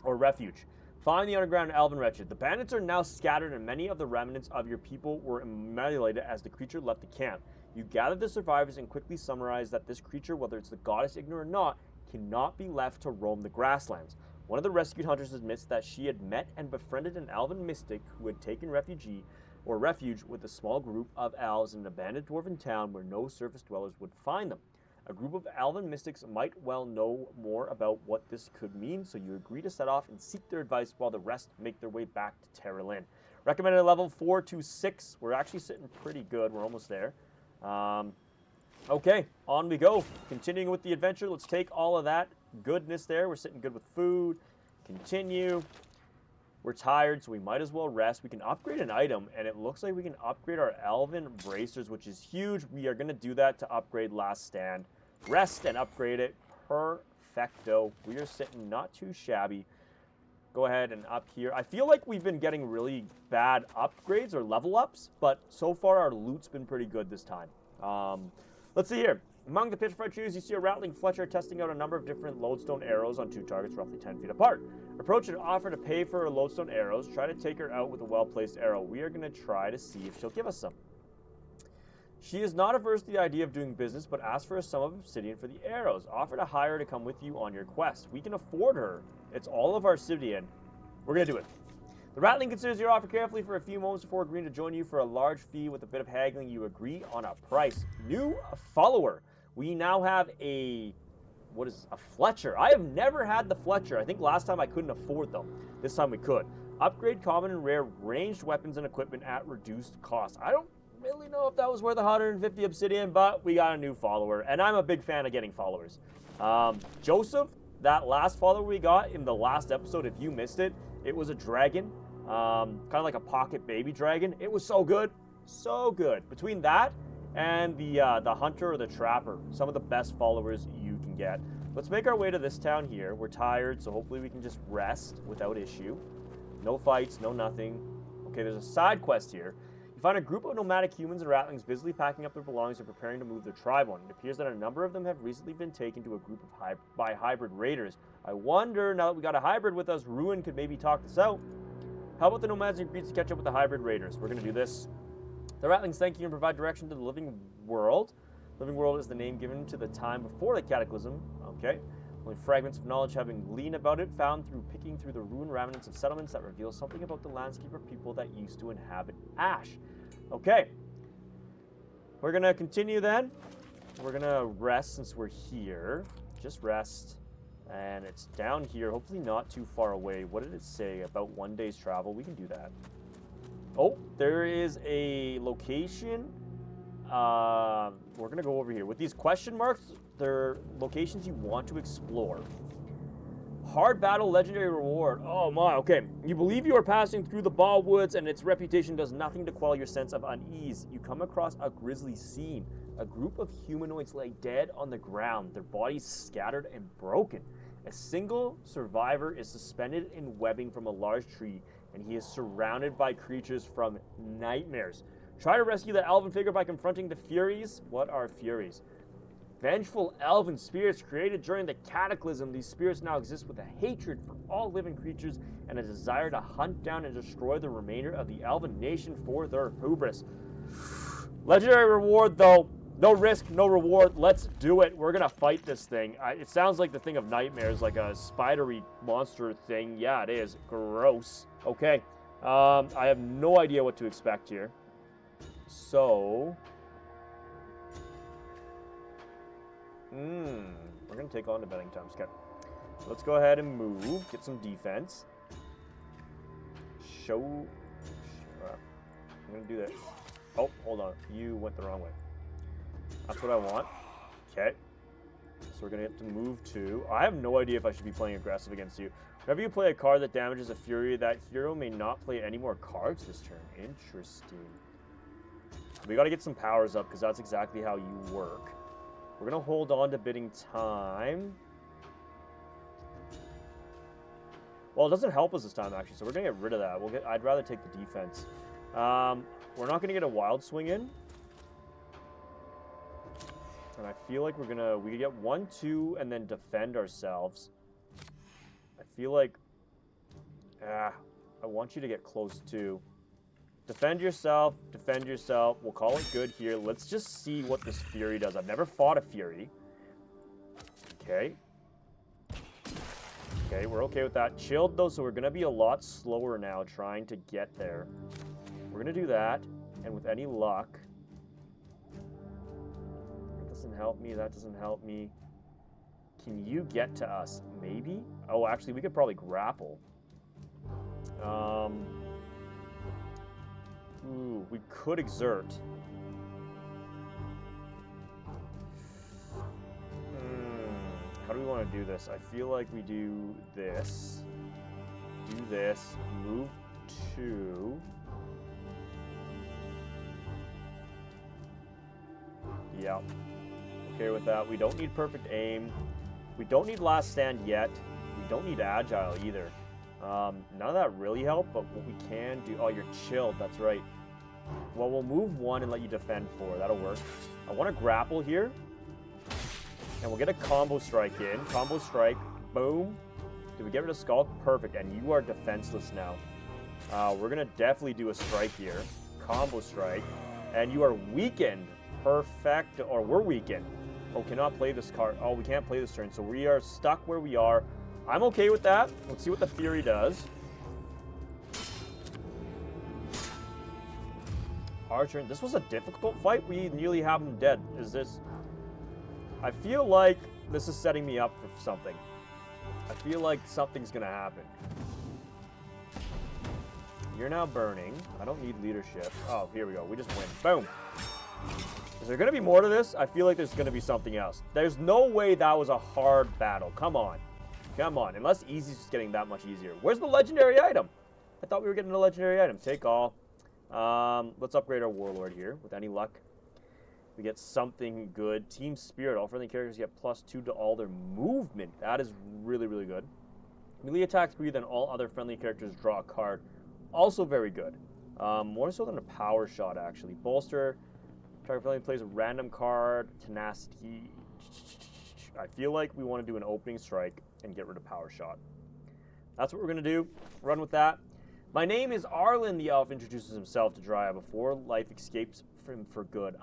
or refuge. Find the underground elven wretched. The bandits are now scattered and many of the remnants of your people were annihilated as the creature left the camp. You gather the survivors and quickly summarize that this creature, whether it's the goddess Igna or not, cannot be left to roam the grasslands. One of the rescued hunters admits that she had met and befriended an elven mystic who had taken refuge with a small group of elves in an abandoned dwarven town where no surface dwellers would find them. A group of elven mystics might well know more about what this could mean, so you agree to set off and seek their advice while the rest make their way back to Tyolon. Recommended level 4 to 6. We're actually sitting pretty good. We're almost there. Okay, on we go. Continuing with the adventure, let's take all of that goodness there. We're sitting good with food. Continue. We're tired, so we might as well rest. We can upgrade an item, and it looks like we can upgrade our Elven Bracers, which is huge. We are going to do that to upgrade Last Stand. Rest and upgrade it. Perfecto. We are sitting not too shabby. Go ahead and up here. I feel like we've been getting really bad upgrades or level ups, but so far our loot's been pretty good this time. Let's see here. Among the pitchfork trees, you see a rattling Fletcher testing out a number of different lodestone arrows on 2 targets roughly 10 feet apart. Approach and offer to pay for her lodestone arrows. Try to take her out with a well-placed arrow. We are going to try to see if she'll give us some. She is not averse to the idea of doing business, but asks for a sum of obsidian for the arrows. Offer to hire her to come with you on your quest. We can afford her. It's all of our obsidian. We're going to do it. The rattling considers your offer carefully for a few moments before agreeing to join you for a large fee. With a bit of haggling, you agree on a price. New follower. We now have a Fletcher. I have never had the Fletcher. I think last time I couldn't afford them. This time we could. Upgrade common and rare ranged weapons and equipment at reduced cost. I don't really know if that was worth 150 obsidian, but we got a new follower, and I'm a big fan of getting followers. Joseph, that last follower we got in the last episode, if you missed it, it was a dragon, kind of like a pocket baby dragon. It was so good, so good. Between that and the hunter or the trapper, some of the best followers you can get. Let's make our way to this town here. We're tired, so hopefully we can just rest without issue. No fights, no nothing. Okay, there's a side quest here. You find a group of nomadic humans and ratlings busily packing up their belongings and preparing to move their tribe on. It appears that a number of them have recently been taken to a group of by hybrid raiders. I wonder, now that we got a hybrid with us, Ruin could maybe talk this out. How about the nomads agree to catch up with the hybrid raiders? We're going to do this. The ratlings thank you and provide direction to the living world. Living world is the name given to the time before the cataclysm. Okay. Only fragments of knowledge having gleaned about it, found through picking through the ruined remnants of settlements that reveal something about the landscape or people that used to inhabit Ash. Okay. We're going to continue then. We're going to rest since we're here. Just rest. And it's down here, hopefully not too far away. What did it say? About 1 day's travel? We can do that. Oh, there is a location. We're going to go over here. With these question marks, they're locations you want to explore. Hard battle, legendary reward. Oh my, okay. You believe you are passing through the Ball Woods and its reputation does nothing to quell your sense of unease. You come across a grisly scene. A group of humanoids lay dead on the ground, their bodies scattered and broken. A single survivor is suspended in webbing from a large tree, and he is surrounded by creatures from nightmares. Try to rescue the elven figure by confronting the Furies. What are Furies? Vengeful elven spirits created during the cataclysm. These spirits now exist with a hatred for all living creatures and a desire to hunt down and destroy the remainder of the elven nation for their hubris. Legendary reward, though. No risk, no reward. Let's do it. We're going to fight this thing. It sounds like the thing of nightmares, like a spidery monster thing. Yeah, it is. Gross. Okay. I have no idea what to expect here. So, we're going to take on the betting times. Okay. Let's go ahead and move. Get some defense. I'm going to do this. Oh, hold on. You went the wrong way. That's what I want. Okay. So we're going to have to move to... I have no idea if I should be playing aggressive against you. Whenever you play a card that damages a Fury, that hero may not play any more cards this turn. Interesting. We got to get some powers up because that's exactly how you work. We're going to hold on to bidding time. Well, it doesn't help us this time, actually, so we're going to get rid of that. I'd rather take the defense. We're not going to get a wild swing in. And I feel like we can get 1, 2, and then defend ourselves. I feel like, I want you to get close too. Defend yourself. We'll call it good here. Let's just see what this Fury does. I've never fought a Fury. Okay. Okay, we're okay with that. Chilled, though, so we're going to be a lot slower now trying to get there. We're going to do that, and with any luck... That doesn't help me, that doesn't help me. Can you get to us? Maybe? Oh, actually, we could probably grapple. Ooh, we could exert. How do we want to do this? I feel like we do this, move 2. Yeah. Okay with that. We don't need perfect aim. We don't need last stand yet. We don't need agile either. None of that really helped, but what we can do... Oh, you're chilled. That's right. Well, we'll move 1 and let you defend 4. That'll work. I want to grapple here. And we'll get a combo strike in. Combo strike. Boom. Did we get rid of Skulk? Perfect. And you are defenseless now. We're going to definitely do a strike here. Combo strike. And you are weakened. Perfect. Or we're weakened. Oh, cannot play this card. Oh, we can't play this turn. So we are stuck where we are. I'm okay with that. Let's see what the Fury does. Our turn. This was a difficult fight. We nearly have him dead. Is this... I feel like this is setting me up for something. I feel like something's going to happen. You're now burning. I don't need leadership. Oh, here we go. We just win. Boom. Is there going to be more to this? I feel like there's going to be something else. There's no way that was a hard battle. Come on. Come on. Unless Easy's just getting that much easier. Where's the legendary item? I thought we were getting a legendary item. Take all. Let's upgrade our Warlord here with any luck. We get something good. Team Spirit. All friendly characters get +2 to all their movement. That is really, really good. Melee attacks breathe and all other friendly characters draw a card. Also very good. More so than a power shot, actually. Bolster. Target friendly plays a random card. Tenacity. I feel like we want to do an opening strike and get rid of power shot. That's what we're going to do. Run with that. My name is Arlen, the elf introduces himself to Dryad before life escapes him for good.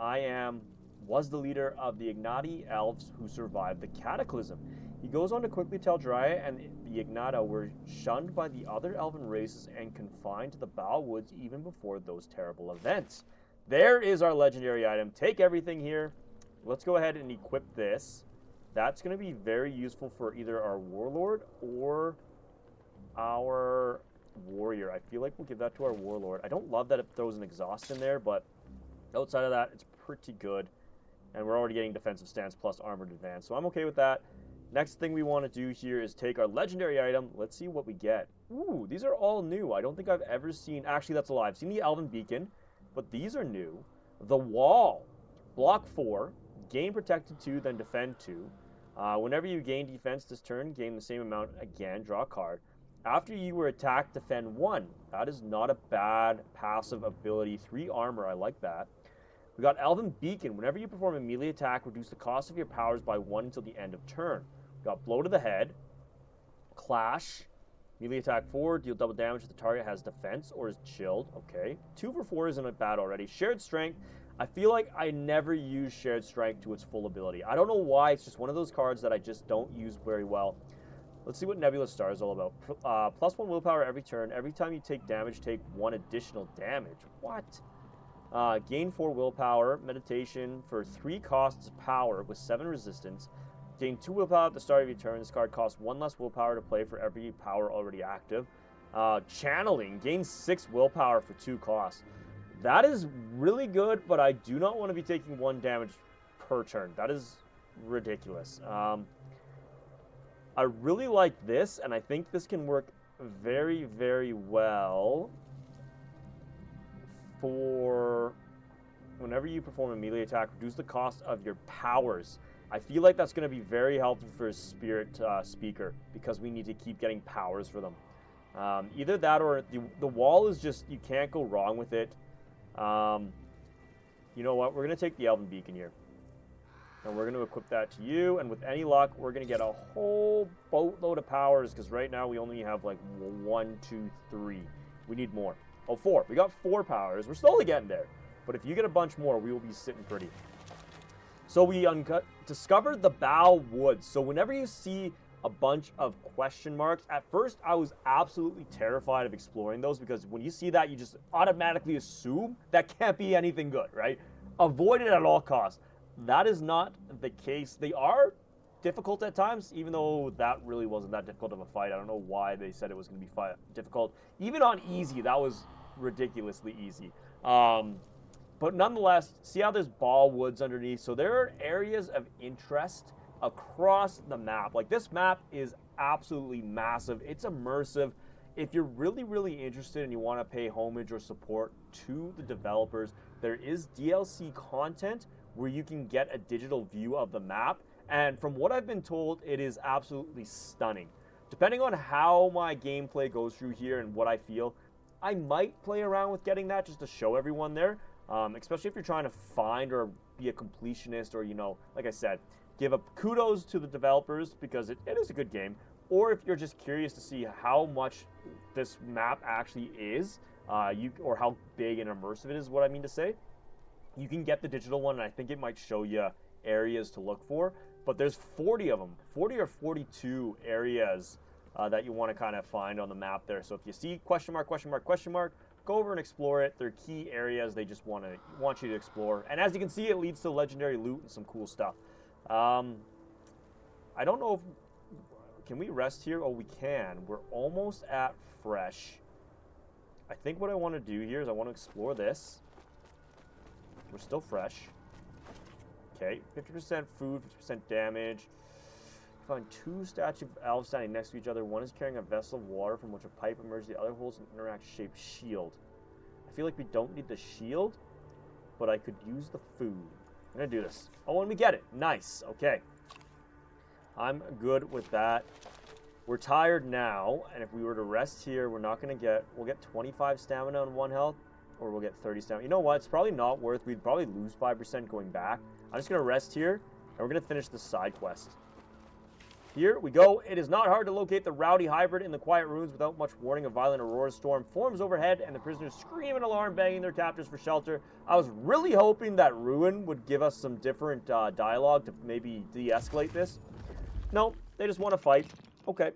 Was the leader of the Ignati elves who survived the cataclysm. He goes on to quickly tell Dryad and the Ignata were shunned by the other elven races and confined to the Bow Woods even before those terrible events. There is our legendary item. Take everything here. Let's go ahead and equip this. That's going to be very useful for either our Warlord or our Warrior. I feel like we'll give that to our Warlord. I don't love that it throws an exhaust in there, but outside of that, it's pretty good. And we're already getting defensive stance plus armored advance, so I'm okay with that. Next thing we want to do here is take our legendary item. Let's see what we get. Ooh, these are all new. I don't think I've ever seen... Actually, that's a lie. I've seen the Elven Beacon, but these are new. The Wall. Block 4. Gain protected 2, then defend 2. Whenever you gain defense this turn, gain the same amount again. Draw a card. After you were attacked, defend 1. That is not a bad passive ability. 3 armor. I like that. We got Elven Beacon. Whenever you perform a melee attack, reduce the cost of your powers by 1 until the end of turn. We got Blow to the Head. Clash. Melee attack 4. Deal double damage if the target has defense or is chilled. Okay. 2 for 4 isn't bad already. Shared Strength. I feel like I never use Shared Strength to its full ability. I don't know why. It's just one of those cards that I just don't use very well. Let's see what Nebulous Star is all about. +1 willpower every turn. Every time you take damage, take 1 additional damage. What? Gain 4 willpower. Meditation for 3 costs power with 7 resistance. Gain 2 willpower at the start of your turn. This card costs 1 less willpower to play for every power already active. Channeling. Gain 6 willpower for 2 costs. That is really good, but I do not want to be taking 1 damage per turn. That is ridiculous. I really like this, and I think this can work very, very well for whenever you perform a melee attack, reduce the cost of your powers. I feel like that's going to be very helpful for a Spirit Speaker because we need to keep getting powers for them. Either that or the Wall is just, you can't go wrong with it. You know what? We're going to take the Elven Beacon here. And we're going to equip that to you. And with any luck, we're going to get a whole boatload of powers because right now we only have like 1, 2, 3. We need more. Oh, 4. We got 4 powers. We're slowly getting there. But if you get a bunch more, we will be sitting pretty. So we discovered the Bow Woods. So whenever you see a bunch of question marks. At first, I was absolutely terrified of exploring those because when you see that, you just automatically assume that can't be anything good, right? Avoid it at all costs. That is not the case. They are difficult at times, even though that really wasn't that difficult of a fight. I don't know why they said it was going to be difficult. Even on easy, that was ridiculously easy. But nonetheless, see how there's ball woods underneath. So there are areas of interest across the map. Like, this map is absolutely massive. It's immersive. If you're really, really interested and you want to pay homage or support to the developers, there is DLC content where you can get a digital view of the map. And from what I've been told, it is absolutely stunning. Depending on how my gameplay goes through here and what I feel, I might play around with getting that just to show everyone there. Especially if you're trying to find or be a completionist, or, you know, like I said, give up kudos to the developers because it is a good game. Or if you're just curious to see how much this map actually is, or how big and immersive it is, what I mean to say, you can get the digital one, and I think it might show you areas to look for. But there's 40 of them, 40 or 42 areas that you want to kind of find on the map there. So if you see question mark, question mark, question mark, go over and explore it. They're key areas they just want you to explore. And as you can see, it leads to legendary loot and some cool stuff. I don't know if... Can we rest here? Oh, we can. We're almost at fresh. I think what I want to do here is I want to explore this. We're still fresh. Okay, 50% food, 50% damage. Find two statues of elves standing next to each other. One is carrying a vessel of water from which a pipe emerges. The other holds an interact-shaped shield. I feel like we don't need the shield, but I could use the food. I'm going to do this. Oh, and we get it. Nice. Okay. I'm good with that. We're tired now, and if we were to rest here, we're not going to get... We'll get 25 stamina on 1 health, or we'll get 30 stamina. You know what? It's probably not worth... We'd probably lose 5% going back. I'm just going to rest here, and we're going to finish the side quest. Here we go. It is not hard to locate the rowdy hybrid in the quiet ruins without much warning. A violent aurora storm forms overhead, and the prisoners scream in alarm, begging their captors for shelter. I was really hoping that Ruin would give us some different dialogue to maybe de-escalate this. No, they just want to fight. Okay.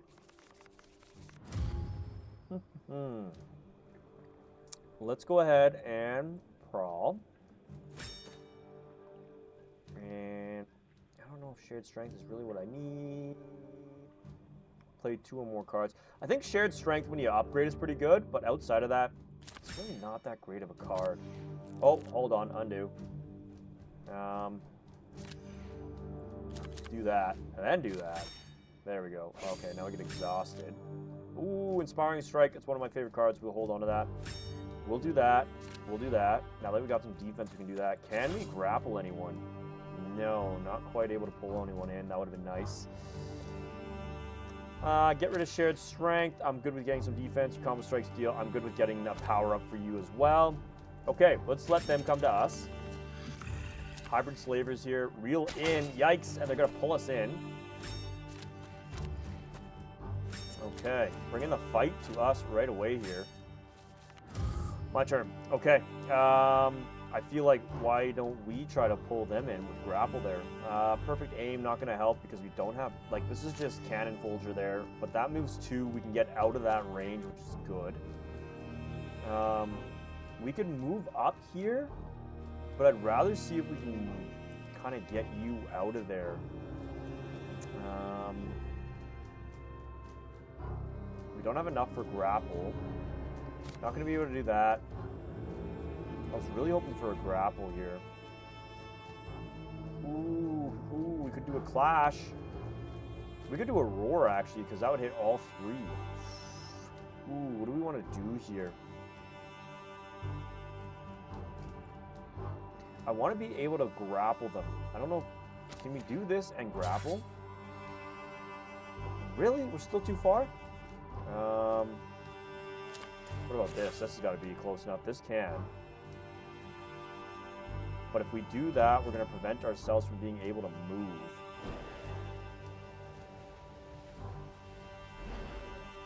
Let's go ahead and crawl. And I don't know if shared strength is really what I need. Play 2 or more cards. I think shared strength when you upgrade is pretty good, but outside of that, it's really not that great of a card. Oh, hold on, undo. Do that, and then do that. There we go. Okay, now we get exhausted. Ooh, Inspiring Strike. It's one of my favorite cards. We'll hold on to that. We'll do that. We'll do that. Now that we got some defense, we can do that. Can we grapple anyone? No, not quite able to pull anyone in. That would have been nice. Get rid of Shared Strength. I'm good with getting some defense. Your Combo Strikes deal. I'm good with getting a power up for you as well. Okay, let's let them come to us. Hybrid Slavers here. Reel in. Yikes, and they're going to pull us in. Okay, bringing the fight to us right away here. My turn. Okay. I feel like, why don't we try to pull them in with grapple there? Perfect aim, not going to help because we don't have... Like, this is just Cannon Folger there. But that moves 2. We can get out of that range, which is good. We could move up here. But I'd rather see if we can kind of get you out of there. We don't have enough for grapple. Not going to be able to do that. I was really hoping for a grapple here. Ooh, we could do a clash. We could do a roar, actually, because that would hit all 3. Ooh, what do we want to do here? I want to be able to grapple them. I don't know. Can we do this and grapple? Really? We're still too far? What about this? This has got to be close enough. This can. But if we do that, we're going to prevent ourselves from being able to move.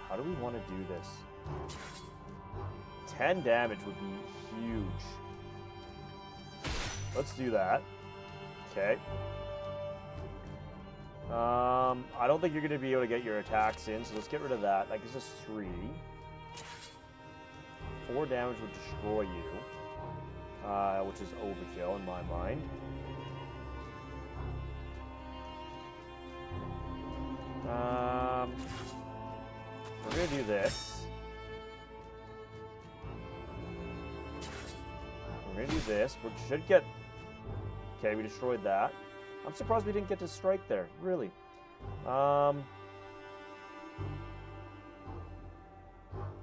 How do we want to do this? 10 damage would be huge. Let's do that. Okay. I don't think you're going to be able to get your attacks in, so let's get rid of that. That gives us 3. 4 damage would destroy you, which is overkill in my mind. We're going to do this. We're going to do this, which should get... Okay, we destroyed that. I'm surprised we didn't get to strike there, really.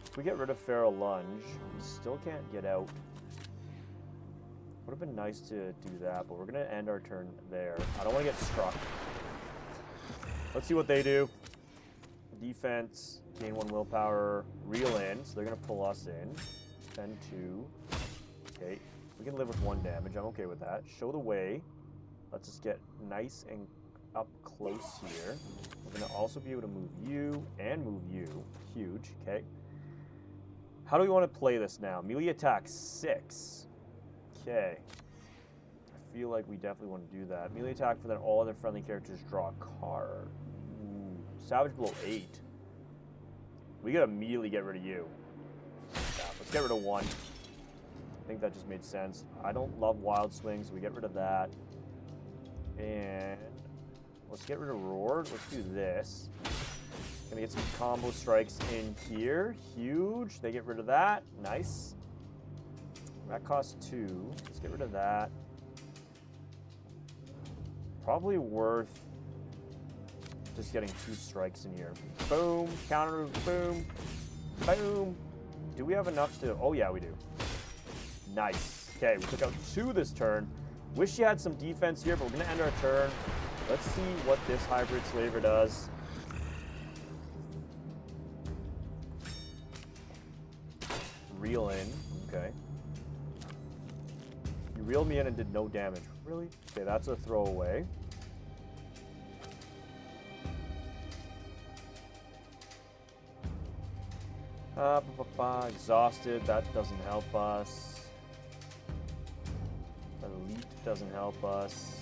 If we get rid of Feral Lunge, we still can't get out. Would have been nice to do that, but we're going to end our turn there. I don't want to get struck. Let's see what they do. Defense, gain 1 willpower, reel in, so they're going to pull us in. 10-2. Okay, we can live with 1 damage. I'm okay with that. Show the way. Let's just get nice and up close here. We're going to also be able to move you and move you. Huge, okay. How do we want to play this now? Melee attack 6. Okay. I feel like we definitely want to do that. Melee attack for then all other friendly characters draw a card. Ooh. Savage Blow 8. We gotta immediately get rid of you. Yeah, let's get rid of 1. I think that just made sense. I don't love Wild Swing, so we get rid of that. And let's get rid of Roar. Let's do this. Gonna get some combo strikes in here. Huge. They get rid of that. Nice. That costs 2. Let's get rid of that. Probably worth just getting 2 strikes in here. Boom. Counter. Boom. Boom. Do we have enough to... Oh, yeah, we do. Nice. Okay, we took out 2 this turn. Wish you had some defense here, but we're going to end our turn. Let's see what this Hybrid Slaver does. Reel in. Okay. You reeled me in and did no damage. Really? Okay, that's a throwaway. Exhausted. That doesn't help us. Elite doesn't help us.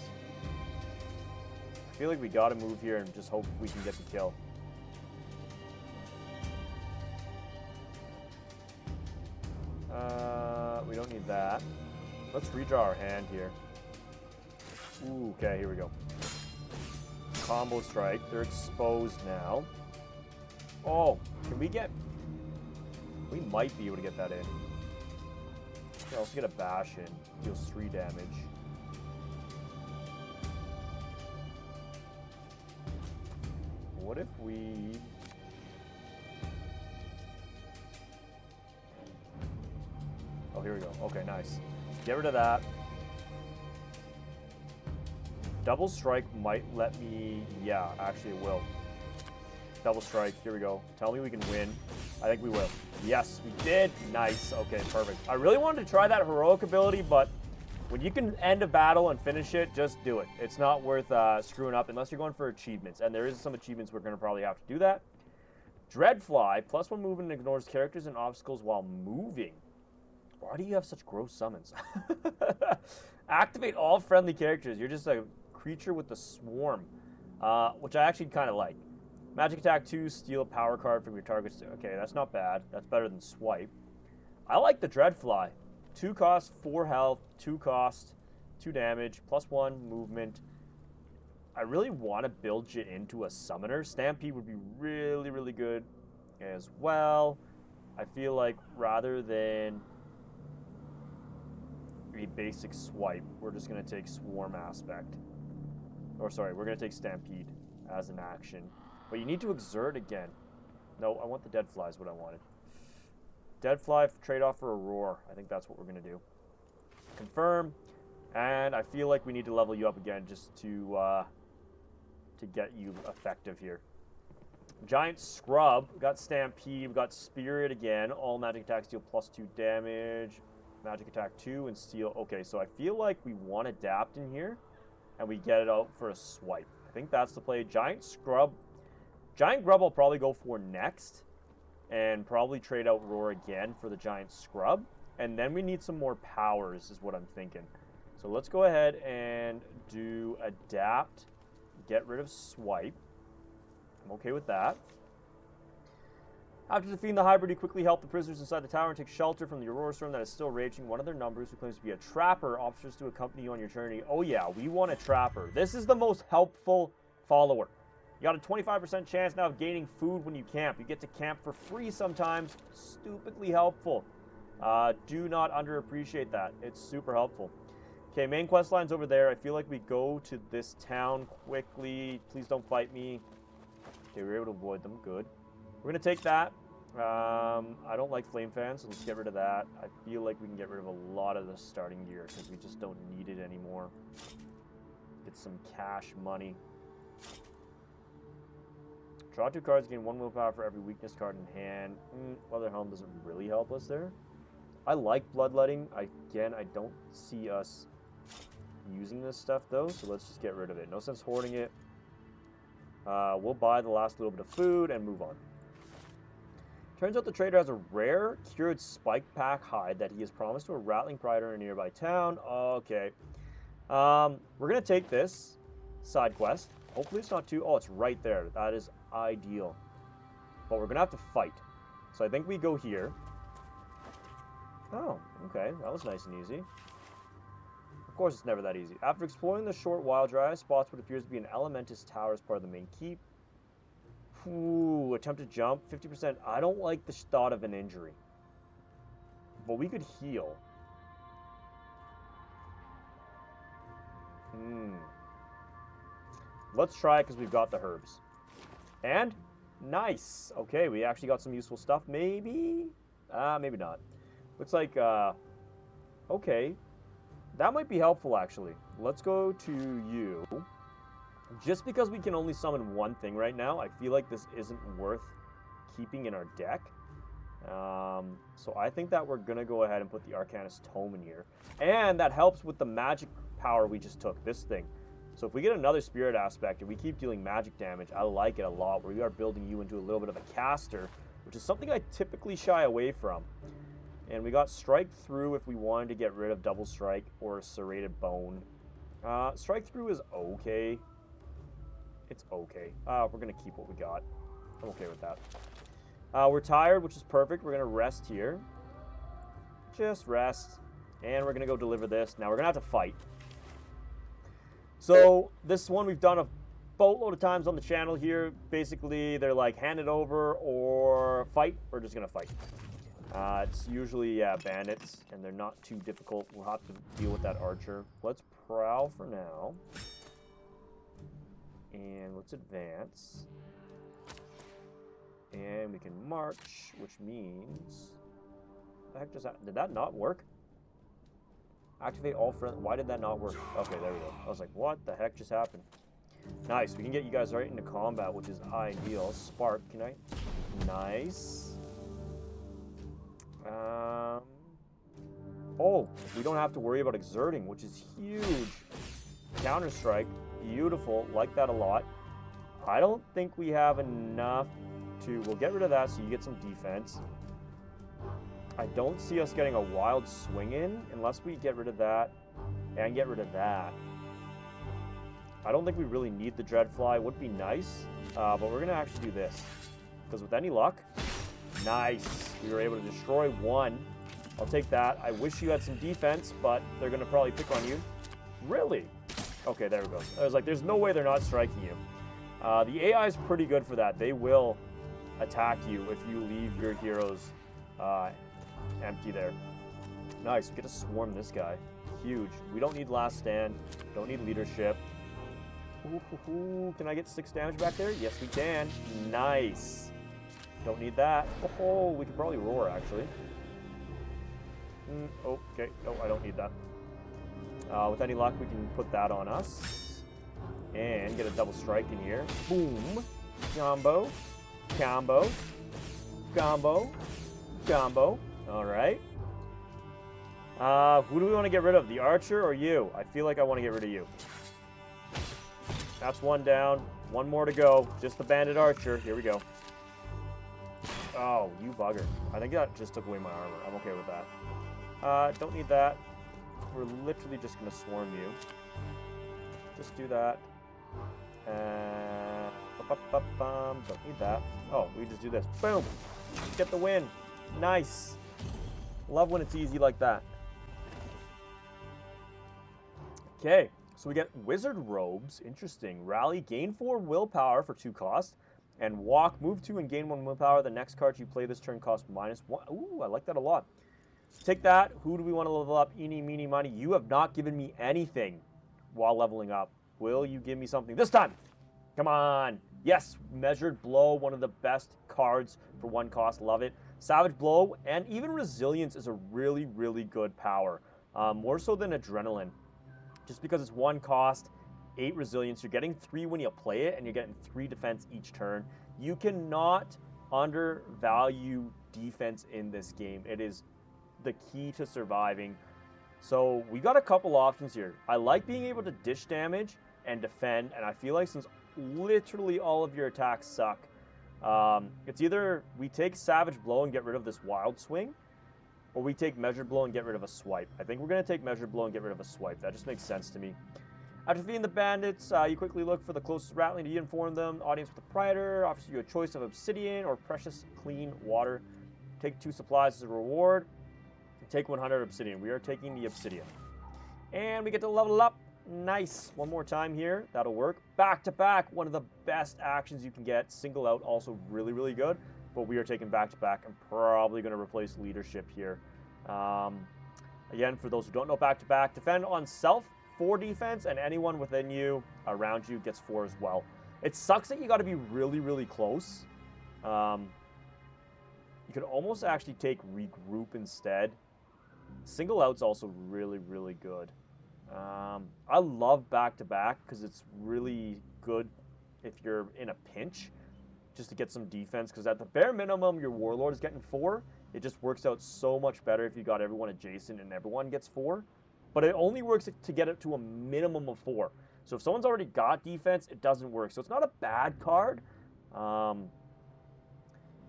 I feel like we gotta move here and just hope we can get the kill. We don't need that. Let's redraw our hand here. Ooh, okay, here we go. Combo strike. They're exposed now. Oh, can we get... We might be able to get that in. Yeah, let's get a bash in. Deals 3 damage. What if we... Oh, here we go. Okay, nice. Get rid of that. Double strike might let me... Yeah, actually it will. Double strike. Here we go. Tell me we can win. I think we will. Yes, we did. Nice. Okay, perfect. I really wanted to try that heroic ability, but when you can end a battle and finish it, just do it. It's not worth screwing up unless you're going for achievements. And there is some achievements we're going to probably have to do that. Dreadfly. +1 movement ignores characters and obstacles while moving. Why do you have such gross summons? Activate all friendly characters. You're just a creature with the swarm, which I actually kind of like. Magic attack 2, steal a power card from your target's... Okay, that's not bad. That's better than swipe. I like the Dreadfly. 2 cost, 4 health, 2 cost, 2 damage, +1 movement. I really want to build you into a summoner. Stampede would be really, really good as well. I feel like rather than a basic swipe, we're just going to take Swarm Aspect. Or sorry, we're going to take Stampede as an action. But you need to exert again. No, I want the Deadfly is what I wanted. Deadfly trade-off for a Roar. I think that's what we're going to do. Confirm. And I feel like we need to level you up again just to get you effective here. Giant Scrub. We got Stampede. We got Spirit again. All magic attacks deal +2 damage. Magic attack 2 and steal. Okay, so I feel like we want to adapt in here. And we get it out for a swipe. I think that's the play. Giant Scrub. Giant Grub I'll probably go for next. And probably trade out Roar again for the Giant Scrub. And then we need some more powers is what I'm thinking. So let's go ahead and do Adapt Get rid of swipe. I'm okay with that. After defeating the hybrid, you quickly help the prisoners inside the tower and take shelter from the Aurora storm that is still raging. One of their numbers, who claims to be a trapper, offers to accompany you on your journey. Oh yeah, we want a trapper. This is the most helpful follower. You got a 25% chance now of gaining food when you camp. You get to camp for free sometimes. Stupidly helpful. Do not underappreciate that. It's super helpful. Okay, main quest line's over there. I feel like we go to this town quickly. Please don't fight me. Okay, we were able to avoid them. Good. We're going to take that. I don't like flame fans, so let's get rid of that. I feel like we can get rid of a lot of the starting gear because we just don't need it anymore. Get some cash money. Draw 2 cards, gain 1 willpower for every weakness card in hand. Leather Helm doesn't really help us there. I like Bloodletting. Again, I don't see us using this stuff though, so let's just get rid of it. No sense hoarding it. We'll buy the last little bit of food and move on. Turns out the trader has a rare cured spike pack hide that he has promised to a rattling prider in a nearby town. Okay. We're going to take this side quest. Hopefully it's not too... Oh, it's right there. That is ideal. But we're going to have to fight. So I think we go here. Oh, okay. That was nice and easy. Of course, it's never that easy. After exploring the short wild drive, spots what appears to be an Elementus tower as part of the main keep. Ooh, attempt to jump, 50%. I don't like the thought of an injury. But we could heal. Let's try it because we've got the herbs. And, nice. Okay, we actually got some useful stuff. Maybe? Maybe not. Looks like, okay. That might be helpful, actually. Let's go to you. Just because we can only summon one thing right now, I feel like this isn't worth keeping in our deck. So I think that we're going to go ahead and put the Arcanist Tome in here. And that helps with the magic power we just took, this thing. So if we get another Spirit Aspect and we keep dealing magic damage, I like it a lot. We are building you into a little bit of a caster, which is something I typically shy away from. And we got Strike Through if we wanted to get rid of Double Strike or Serrated Bone. Strike Through is okay. It's okay. We're going to keep what we got. I'm okay with that. We're tired, which is perfect. We're going to rest here. Just rest. And we're going to go deliver this. Now, we're going to have to fight. So, this one we've done a boatload of times on the channel here. Basically, they're like, hand it over or fight. We're just going to fight. It's usually, bandits, and they're not too difficult. We'll have to deal with that archer. Let's prowl for now. And let's advance. And we can march, which means... What the heck just happened? Did that not work? Activate all friends. Why did that not work? Okay, there we go. I was like, what the heck just happened? Nice. We can get you guys right into combat, which is ideal. Spark, can I? Nice. Oh, we don't have to worry about exerting, which is huge. Counter-strike. Beautiful. Like that a lot. I don't think we have enough to... We'll get rid of that so you get some defense. I don't see us getting a wild swing in unless we get rid of that and get rid of that. I don't think we really need the Dreadfly. Would be nice, but we're going to actually do this. Because with any luck... Nice. We were able to destroy one. I'll take that. I wish you had some defense, but they're going to probably pick on you. Really? Okay, there we go. I was like, there's no way they're not striking you. The AI is pretty good for that. They will attack you if you leave your heroes empty there. Nice. We get to swarm this guy. Huge. We don't need last stand. Don't need leadership. Ooh, can I get 6 damage back there? Yes, we can. Nice. Don't need that. Oh, we could probably roar, actually. Okay. No, I don't need that. With any luck, we can put that on us. And get a double strike in here. Boom. Combo. Combo. Combo. Combo. All right. Who do we want to get rid of? The archer or you? I feel like I want to get rid of you. That's one down. One more to go. Just the bandit archer. Here we go. Oh, you bugger. I think that just took away my armor. I'm okay with that. Don't need that. We're literally just going to swarm you. Just do that. Don't need that. Oh, we just do this. Boom. Get the win. Nice. Love when it's easy like that. Okay, so we get Wizard Robes. Interesting. Rally, gain 4 willpower for 2 cost. And walk, move 2 and gain 1 willpower. The next card you play this turn costs -1. Ooh, I like that a lot. Take that. Who do we want to level up? Eeny, meeny, miny. You have not given me anything while leveling up. Will you give me something this time? Come on. Yes, Measured Blow, one of the best cards for 1 cost. Love it. Savage Blow and even Resilience is a really, really good power. More so than Adrenaline. Just because it's 1 cost, 8 Resilience. You're getting 3 when you play it, and you're getting 3 defense each turn. You cannot undervalue defense in this game. It is the key to surviving. So we got a couple options here. I like being able to dish damage and defend, and I feel like since literally all of your attacks suck, it's either we take Savage Blow and get rid of this Wild Swing, or we take Measured Blow and get rid of a Swipe. I think we're going to take Measured Blow and get rid of a Swipe. That just makes sense to me. After defeating the bandits, you quickly look for the closest rattling to inform them. The audience with the Prior offers you a choice of Obsidian or Precious Clean Water. Take 2 supplies as a reward. Take 100 Obsidian. We are taking the Obsidian. And we get to level up. Nice. One more time here. That'll work. Back to back. One of the best actions you can get. Single out. Also really, really good. But we are taking back to back. I'm probably going to replace leadership here. Again, for those who don't know, back to back. Defend on self, 4 defense. And anyone within you, around you, gets 4 as well. It sucks that you got to be really, really close. You could almost actually take regroup instead. Single out's also really, really good. I love back-to-back because it's really good if you're in a pinch just to get some defense, because at the bare minimum your Warlord is getting 4. It just works out so much better if you got everyone adjacent and everyone gets 4. But it only works to get it to a minimum of 4. So if someone's already got defense, it doesn't work. So it's not a bad card.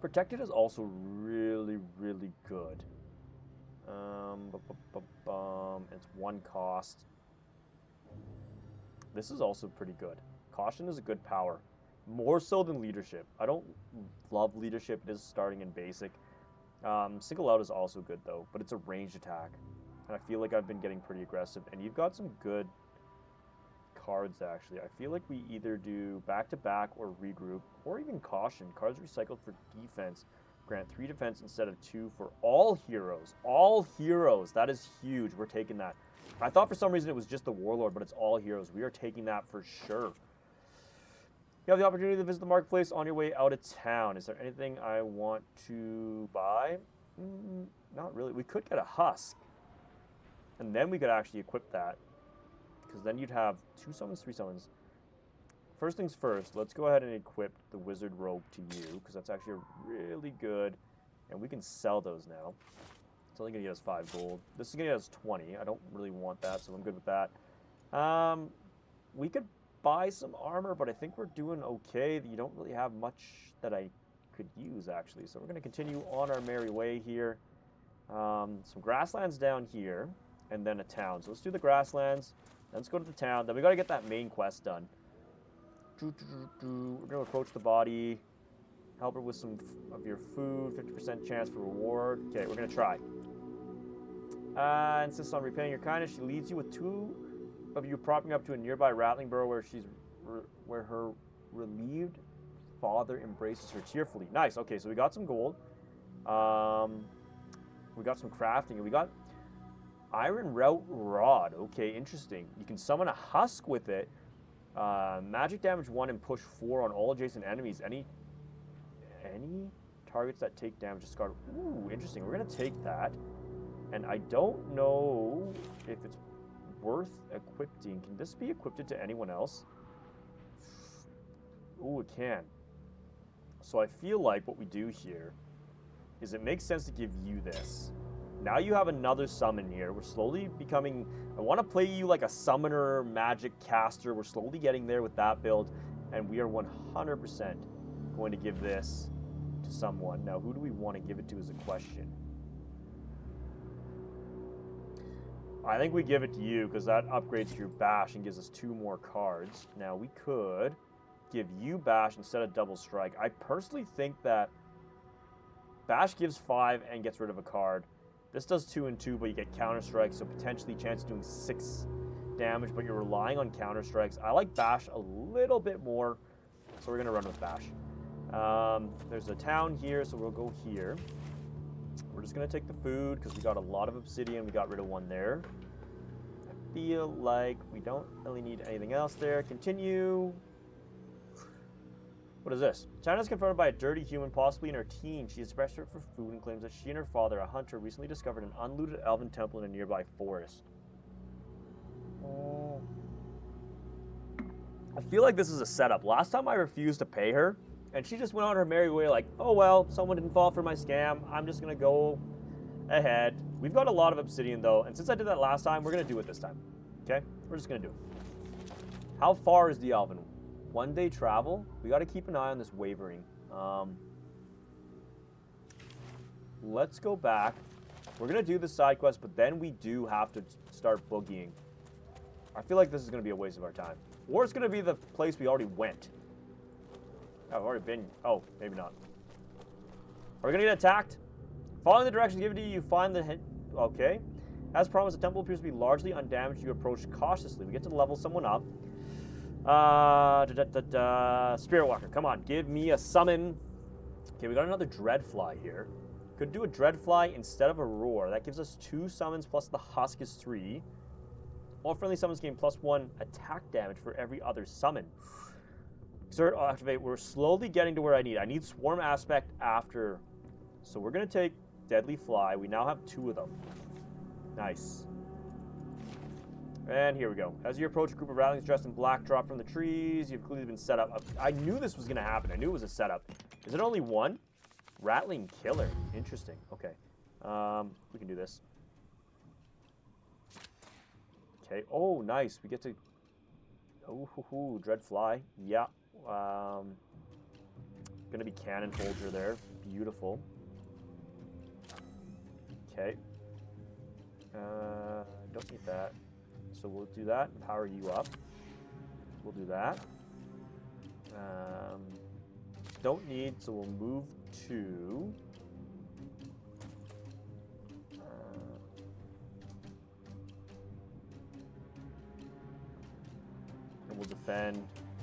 Protected is also really, really good. It's 1 cost. This is also pretty good. Caution is a good power. More so than leadership. I don't love leadership. It is starting in basic. Single out is also good though, but it's a ranged attack. And I feel like I've been getting pretty aggressive. And you've got some good cards actually. I feel like we either do back to back or regroup, or even caution. Cards recycled for defense. Grant 3 defense instead of 2 for all heroes. All heroes. That is huge. We're taking that. I thought for some reason it was just the Warlord, but it's all heroes. We are taking that for sure. You have the opportunity to visit the marketplace on your way out of town. Is there anything I want to buy? Not really. We could get a husk. And then we could actually equip that. Because then you'd have 2 summons, 3 summons. First things first, let's go ahead and equip the Wizard Robe to you, because that's actually really good. And we can sell those now. It's only going to get us 5 gold. This is going to get us 20. I don't really want that, so I'm good with that. We could buy some armor, but I think we're doing okay. You don't really have much that I could use, actually. So we're going to continue on our merry way here. Some grasslands down here, and then a town. So let's do the grasslands. Then let's go to the town. Then we got to get that main quest done. We're going to approach the body. Help her with some of your food. 50% chance for reward. Okay, we're going to try. Insists on repaying your kindness. She leads you with 2 of you propping up to a nearby rattling burrow where her relieved father embraces her tearfully. Nice. Okay, so we got some gold. We got some crafting. And we got Iron Route Rod. Okay, interesting. You can summon a husk with it. Magic damage 1 and push 4 on all adjacent enemies. Any targets that take damage discard. Ooh, interesting. We're going to take that. And I don't know if it's worth equipping. Can this be equipped to anyone else? Ooh, it can. So I feel like what we do here is it makes sense to give you this. Now you have another summon here. We're slowly becoming... I want to play you like a summoner, magic caster. We're slowly getting there with that build. And we are 100% going to give this to someone. Now, who do we want to give it to is a question. I think we give it to you because that upgrades your bash and gives us 2 more cards. Now, we could give you Bash instead of Double Strike. I personally think that Bash gives 5 and gets rid of a card. This does 2 and 2, but you get Counter Strike, so potentially chance of doing 6 damage, but you're relying on Counter Strikes. I like Bash a little bit more, so we're going to run with Bash. There's a town here, so we'll go here. We're just going to take the food because we got a lot of obsidian. We got rid of 1 there. I feel like we don't really need anything else there. Continue. What is this? China's confronted by a dirty human, possibly in her teens. She is desperate for food and claims that she and her father, a hunter, recently discovered an unlooted elven temple in a nearby forest. Oh. I feel like this is a setup. Last time I refused to pay her, and she just went on her merry way like, oh well, someone didn't fall for my scam. I'm just going to go ahead. We've got a lot of obsidian though, and since I did that last time, we're going to do it this time. Okay? We're just going to do it. How far is the elven? 1 day travel? We got to keep an eye on this wavering. Let's go back. We're going to do the side quest, but then we do have to start boogieing. I feel like this is going to be a waste of our time. Or it's going to be the place we already went. I've already been... Oh, maybe not. Are we going to get attacked? Following the directions given to you, you find the... Okay. As promised, the temple appears to be largely undamaged. You approach cautiously. We get to level someone up. Spirit Walker, come on. Give me a summon. Okay, we got another Dreadfly here. Could do a Dreadfly instead of a Roar. That gives us 2 summons plus the Husk is 3. All friendly summons gain +1 attack damage for every other summon. Exert, activate. We're slowly getting to where I need. I need Swarm Aspect after. So we're going to take Deadly Fly. We now have 2 of them. Nice. And here we go. As you approach, a group of rattlings dressed in black drop from the trees. You've clearly been set up. I knew this was going to happen. I knew it was a setup. Is it only 1? Rattling Killer. Interesting. Okay. We can do this. Okay. Oh, nice. We get to... Oh, Dreadfly. Yeah. Gonna be Cannon Holder there. Beautiful. Okay. Don't need that. So we'll do that and power you up. We'll do that. Don't need, so we'll move to... and we'll defend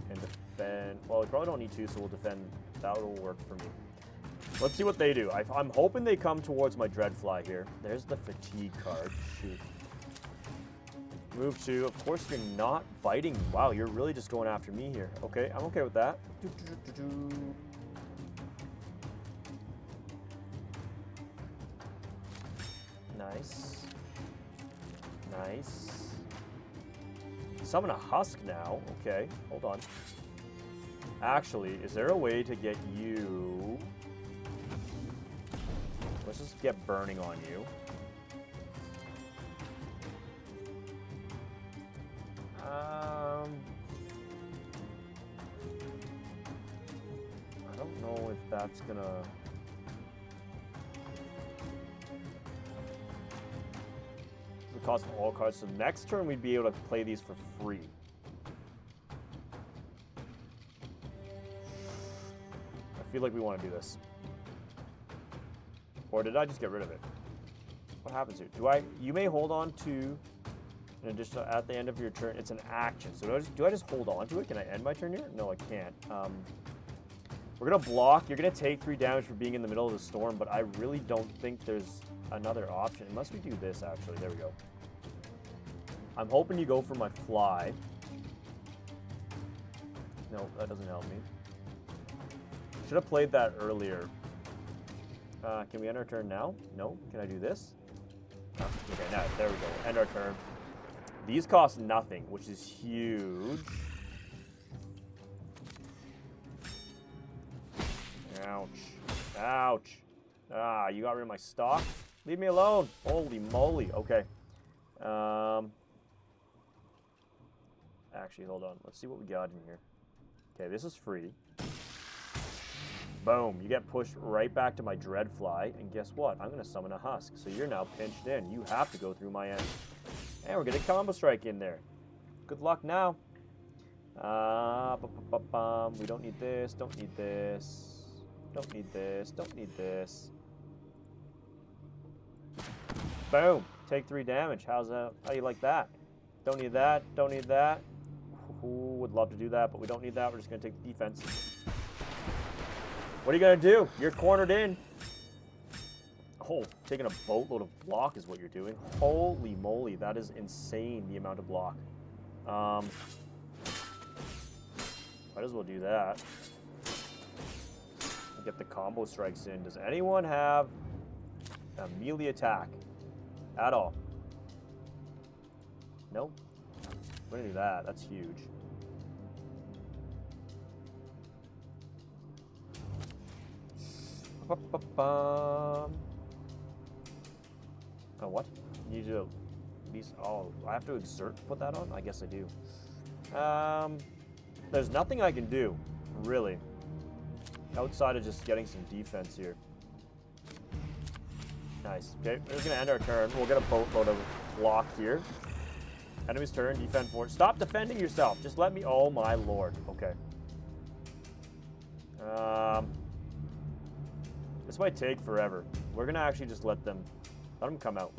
and defend. Well, we probably don't need to, so we'll defend. That will work for me. Let's see what they do. I'm hoping they come towards my Dreadfly here. There's the Fatigue card. Shoot. Move 2. Of course, you're not biting. Wow, you're really just going after me here. Okay, I'm okay with that. Nice. Nice. Summon a Husk now. Okay, hold on. Actually, is there a way to get you... Let's just get Burning on you. I don't know if that's gonna... The cost of all cards. So next turn we'd be able to play these for free. I feel like we want to do this. Or did I just get rid of it? What happens here? You may hold on to an additional at the end of your turn. It's an action. So do I just hold on to it? Can I end my turn here? No, I can't. We're going to block. You're going to take 3 damage for being in the middle of the storm, but I really don't think there's another option. Unless we do this, actually. There we go. I'm hoping you go for my fly. No, that doesn't help me. Should have played that earlier. Can we end our turn now? No. Can I do this? Oh, okay, now, there we go. End our turn. These cost nothing, which is huge. Ouch. Ouch. Ah, you got rid of my stock? Leave me alone. Holy moly. Okay. Actually, hold on. Let's see what we got in here. Okay, this is free. Boom. You get pushed right back to my Dreadfly. And guess what? I'm going to summon a Husk. So you're now pinched in. You have to go through my end. And we're going to Combo Strike in there. Good luck now. We don't need this, don't need this. Don't need this, don't need this. Boom! Take 3 damage. How's that? How do you like that? Don't need that, don't need that. Ooh, would love to do that, but we don't need that. We're just going to take the defense. What are you going to do? You're cornered in. Oh, taking a boatload of block is what you're doing. Holy moly, that is insane, the amount of block. Might as well do that. Get the combo strikes in. Does anyone have a melee attack at all? Nope. We're gonna do that. That's huge. Oh, what? You need to these. Oh, I have to exert to put that on? I guess I do. There's nothing I can do, really, outside of just getting some defense here. Nice. Okay, we're just gonna end our turn. We'll get a boatload of block here. Enemy's turn, defend forward. Stop defending yourself. Just let me. Oh my lord. Okay. This might take forever. We're gonna actually just let them come out.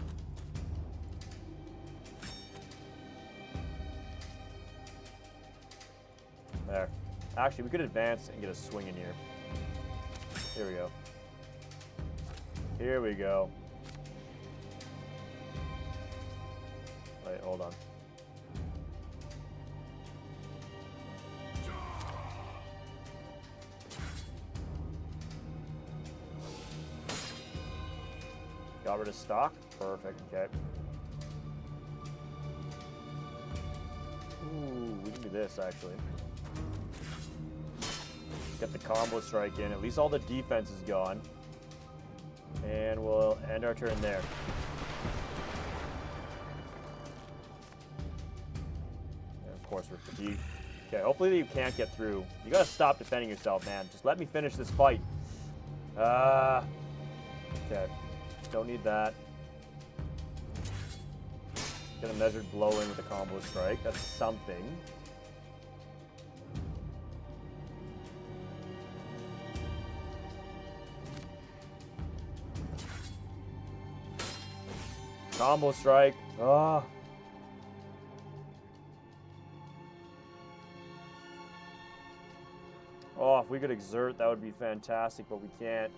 There. Actually, we could advance and get a swing in here. Here we go. Here we go. Wait, hold on. Got rid of stock. Perfect. Okay. Ooh, we can do this actually. Get the combo strike in. At least all the defense is gone. And we'll end our turn there. And of course, we're fatigued. Okay, hopefully you can't get through. You gotta stop defending yourself, man. Just let me finish this fight. Okay. Don't need that. Get a measured blow in with a combo strike. That's something. Combo strike. Oh. Oh, if we could exert, that would be fantastic, but we can't.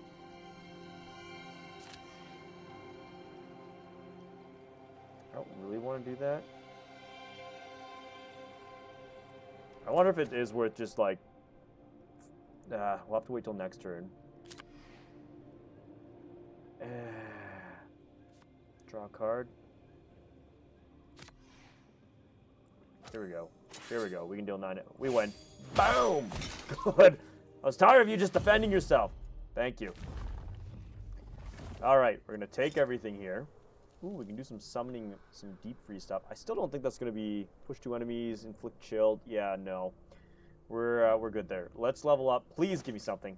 I don't really want to do that. I wonder if it is worth just like... we'll have to wait till next turn. Draw a card. Here we go. Here we go. We can deal 9. We win. Boom! Good. I was tired of you just defending yourself. Thank you. Alright, we're going to take everything here. Ooh, we can do some summoning, some deep freeze stuff. I still don't think that's going to be push 2 enemies, inflict chilled. Yeah, no. We're good there. Let's level up. Please give me something.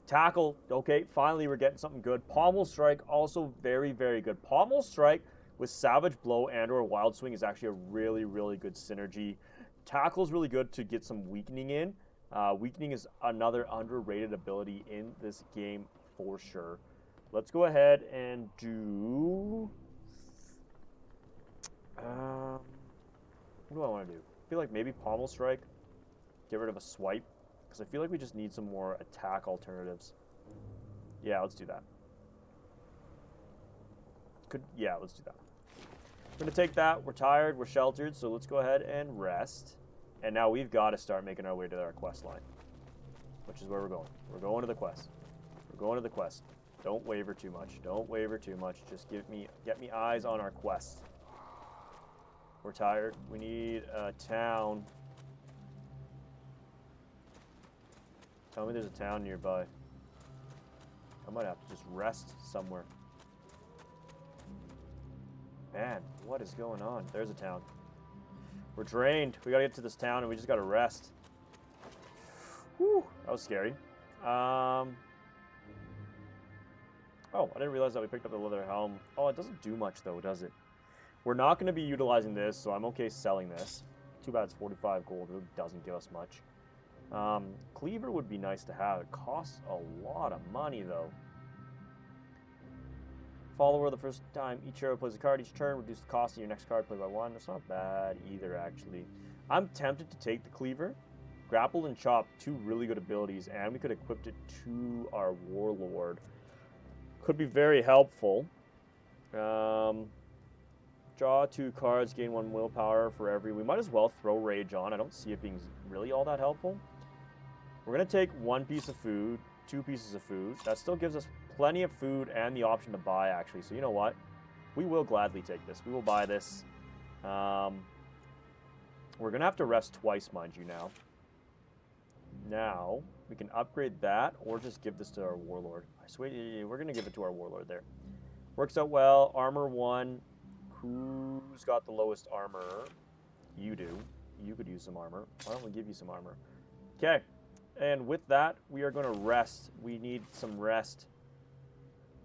Tackle. Okay, finally we're getting something good. Pommel Strike, also very, very good. Pommel Strike with Savage Blow and or Wild Swing is actually a really, really good synergy. Tackle is really good to get some weakening in. Weakening is another underrated ability in this game for sure. Let's go ahead and do... what do I want to do? I feel like maybe Pommel Strike. Get rid of a Swipe. Because I feel like we just need some more attack alternatives. Yeah, let's do that. Yeah, let's do that. We're going to take that. We're tired. We're sheltered. So let's go ahead and rest. And now we've got to start making our way to our quest line. Which is where we're going. We're going to the quest. We're going to the quest. Don't waver too much. Don't waver too much. Just get me eyes on our quest. We're tired. We need a town. Tell me there's a town nearby. I might have to just rest somewhere. Man, what is going on? There's a town. We're drained. We gotta get to this town and we just gotta rest. Whew, that was scary. Oh, I didn't realize that we picked up the leather helm. Oh, it doesn't do much though, does it? We're not gonna be utilizing this, so I'm okay selling this. Too bad it's 45 gold. It really doesn't give us much. Cleaver would be nice to have. It costs a lot of money, though. Follower the first time each hero plays a card each turn. Reduce the cost of your next card played by 1. That's not bad either, actually. I'm tempted to take the Cleaver. Grapple and Chop, 2 really good abilities, and we could equip it to our Warlord. Could be very helpful. Draw 2 cards, gain 1 willpower for every... We might as well throw Rage on. I don't see it being really all that helpful. We're going to take 1 piece of food, 2 pieces of food. That still gives us plenty of food and the option to buy, actually. So you know what? We will gladly take this. We will buy this. We're going to have to rest twice, mind you, now. Now, we can upgrade that or just give this to our Warlord. I swear, we're going to give it to our Warlord there. Works out well. Armor 1. Who's got the lowest armor? You do. You could use some armor. Why don't we give you some armor? Okay. And with that, we are going to rest. We need some rest.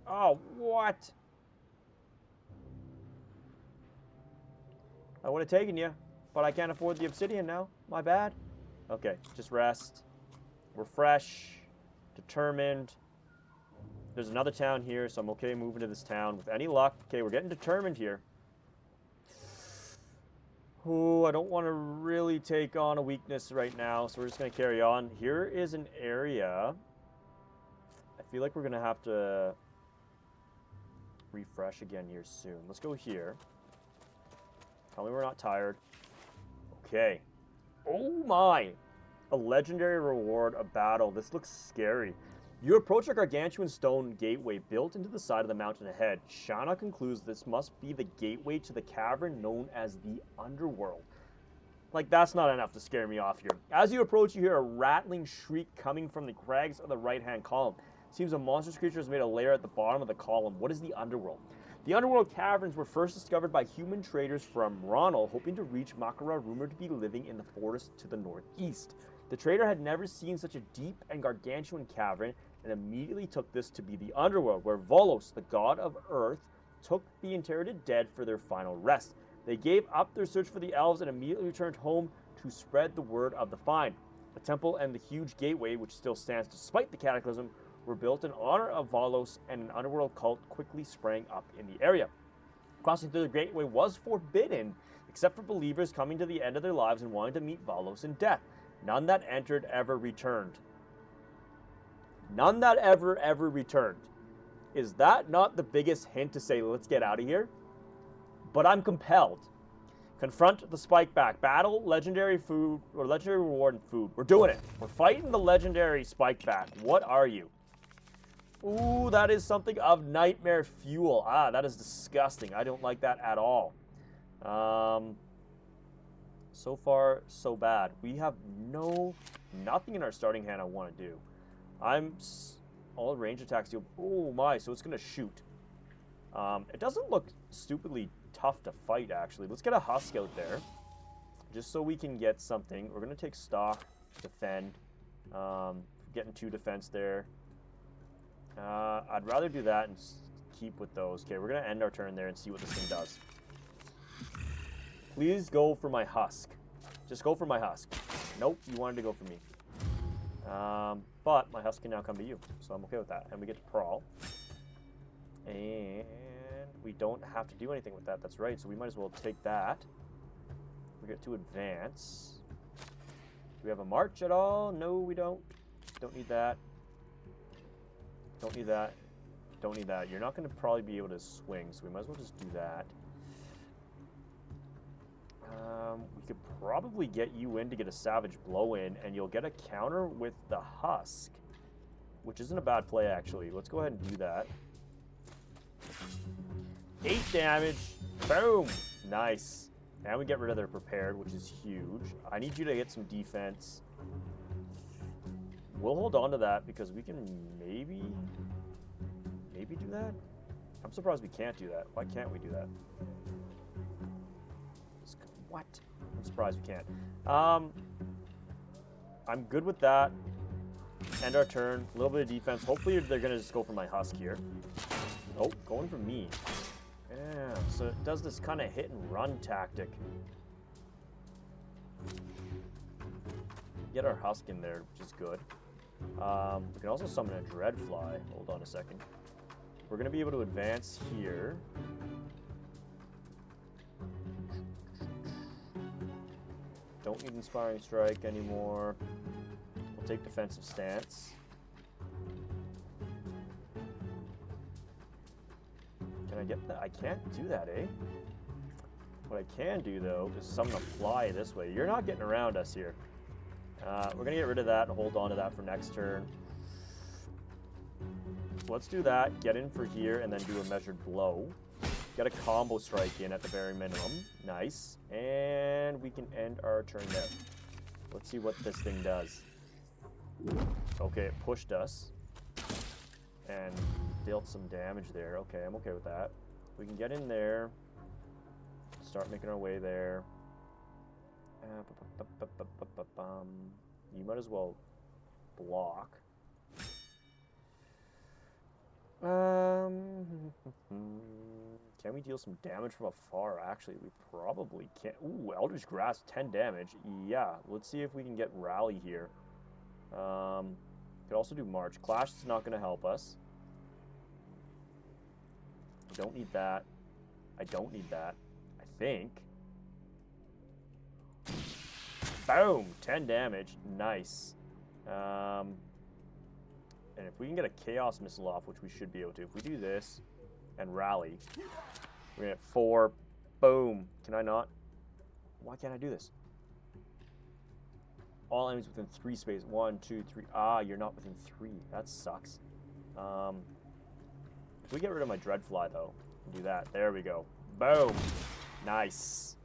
Oh, what? I would have taken you, but I can't afford the obsidian now. My bad. Okay, just rest. We're fresh, determined. There's another town here, so I'm okay moving to this town with any luck. Okay, we're getting determined here. Oh, I don't want to really take on a weakness right now, so we're just going to carry on. Here is an area. I feel like we're going to have to refresh again here soon. Let's go here. Tell me we're not tired. Okay. Oh my! A legendary reward, a battle. This looks scary. You approach a gargantuan stone gateway built into the side of the mountain ahead. Shana concludes this must be the gateway to the cavern known as the Underworld. Like, that's not enough to scare me off here. As you approach, you hear a rattling shriek coming from the crags of the right-hand column. Seems a monstrous creature has made a lair at the bottom of the column. What is the Underworld? The Underworld caverns were first discovered by human traders from Ronald, hoping to reach Makara, rumored to be living in the forest to the northeast. The trader had never seen such a deep and gargantuan cavern and immediately took this to be the Underworld, where Volos, the god of earth, took the inherited dead for their final rest. They gave up their search for the elves and immediately returned home to spread the word of the find. The temple and the huge gateway, which still stands despite the cataclysm, were built in honor of Volos, and an underworld cult quickly sprang up in the area. Crossing through the gateway was forbidden, except for believers coming to the end of their lives and wanting to meet Volos in death. None that entered ever returned. None that ever returned. Is that not the biggest hint to say, let's get out of here? But I'm compelled. Confront the Spikeback. Battle legendary food, or legendary reward and food. We're doing it. We're fighting the legendary Spikeback. What are you? Ooh, that is something of nightmare fuel. Ah, that is disgusting. I don't like that at all. So far, so bad. We have nothing in our starting hand I want to do. All range attacks deal. Oh my, so it's going to shoot. It doesn't look stupidly tough to fight, actually. Let's get a husk out there, just so we can get something. We're going to take stock, defend. Getting 2 defense there. I'd rather do that and keep with those. Okay, we're going to end our turn there and see what this thing does. Please go for my husk. Just go for my husk. Nope, you wanted to go for me. But my husk can now come to you, so I'm okay with that. And we get to prowl. And we don't have to do anything with that. That's right, so we might as well take that. We get to advance. Do we have a march at all? No, we don't. Don't need that. Don't need that. Don't need that. You're not going to probably be able to swing, so we might as well just do that. We could probably get you in to get a Savage Blow in, and you'll get a counter with the Husk, which isn't a bad play, actually. Let's go ahead and do that. 8 damage. Boom. Nice. And we get rid of their Prepared, which is huge. I need you to get some defense. We'll hold on to that because we can maybe do that. I'm surprised we can't do that. Why can't we do that? What? I'm surprised we can't. I'm good with that. End our turn. A little bit of defense. Hopefully they're going to just go for my Husk here. Oh, going for me. Yeah, so it does this kind of hit and run tactic. Get our husk in there, which is good. We can also summon a Dreadfly. Hold on a second. We're going to be able to advance here. Don't need Inspiring Strike anymore. We'll take Defensive Stance. Can I get that? I can't do that, eh? What I can do, though, is summon a fly this way. You're not getting around us here. We're going to get rid of that and hold on to that for next turn. So let's do that. Get in for here and then do a Measured Blow. Get a combo strike in at the very minimum. Nice. And we can end our turn there. Let's see what this thing does. Okay, it pushed us. And dealt some damage there. Okay, I'm okay with that. We can get in there. Start making our way there. You might as well block. Can we deal some damage from afar? Actually, we probably can. Ooh, Eldritch Grasp, 10 damage. Yeah, let's see if we can get Rally here. Could also do March. Clash is not going to help us. I don't need that. I don't need that. I think. Boom! 10 damage. Nice. And if we can get a Chaos Missile off, which we should be able to, if we do this and Rally, we're going to get 4. Boom. Can I not? Why can't I do this? All enemies within 3 space. 1, 2, 3. Ah, you're not within 3. That sucks. If we get rid of my Dreadfly, though, do that. There we go. Boom. Nice.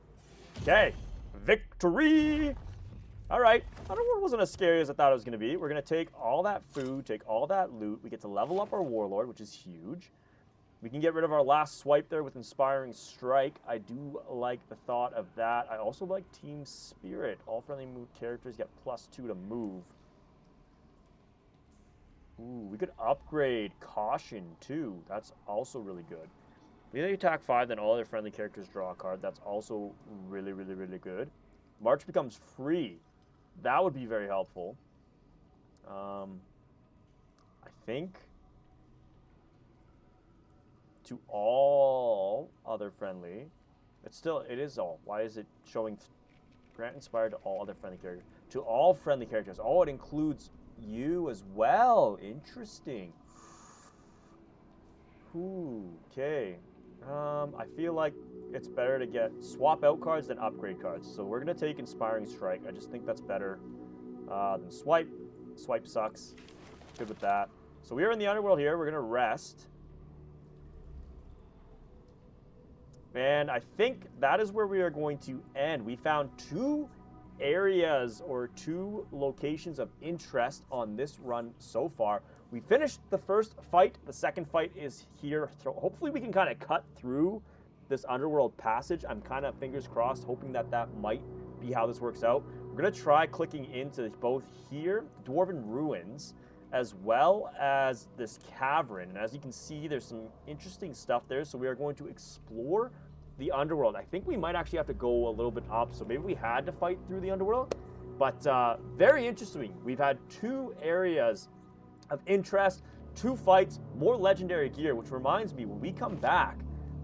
Okay. Victory! Alright. Underworld wasn't as scary as I thought it was going to be. We're going to take all that food, take all that loot. We get to level up our Warlord, which is huge. We can get rid of our last swipe there with Inspiring Strike. I do like the thought of that. I also like Team Spirit. All friendly move characters get +2 to move. Ooh, we could upgrade Caution, too. That's also really good. Melee attack 5, then all other friendly characters draw a card. That's also really, really, really good. March becomes free. That would be very helpful. I think to all other friendly. It is all. Why is it showing grant inspired to all other friendly characters? To all friendly characters. Oh, it includes you as well. Interesting. Ooh, okay. I feel like it's better to get swap out cards than upgrade cards. So we're going to take Inspiring Strike. I just think that's better than Swipe. Swipe sucks. Good with that. So we are in the Underworld here. We're going to rest. And I think that is where we are going to end. We found 2 areas or 2 locations of interest on this run so far. We finished the first fight. The second fight is here. So hopefully we can kind of cut through this Underworld passage. I'm kind of fingers crossed, hoping that that might be how this works out. We're going to try clicking into both here, the Dwarven Ruins, as well as this cavern. And as you can see, there's some interesting stuff there. So we are going to explore the Underworld. I think we might actually have to go a little bit up. So maybe we had to fight through the Underworld. But very interesting. We've had 2 areas of interest, 2 fights, more legendary gear, which reminds me, when we come back,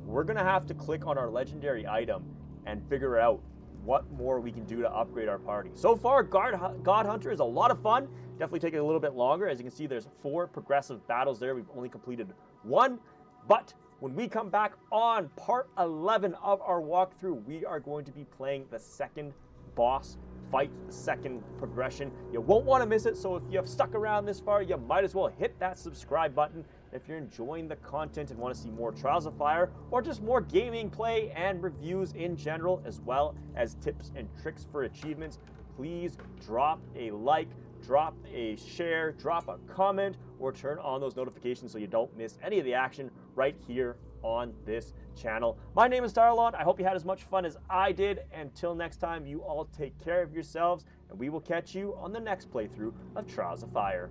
we're going to have to click on our legendary item and figure out what more we can do to upgrade our party. So far, God Hunter is a lot of fun. Definitely taking a little bit longer. As you can see, there's 4 progressive battles there. We've only completed 1. But when we come back on part 11 of our walkthrough, we are going to be playing the second boss fight, the second progression. You won't want to miss it, so if you have stuck around this far, you might as well hit that subscribe button. If you're enjoying the content and want to see more Trials of Fire, or just more gaming play and reviews in general, as well as tips and tricks for achievements, please drop a like, drop a share, drop a comment, or turn on those notifications so you don't miss any of the action right here on this channel. My name is Tyolon. I hope you had as much fun as I did. Until next time, you all take care of yourselves, and we will catch you on the next playthrough of Trials of Fire.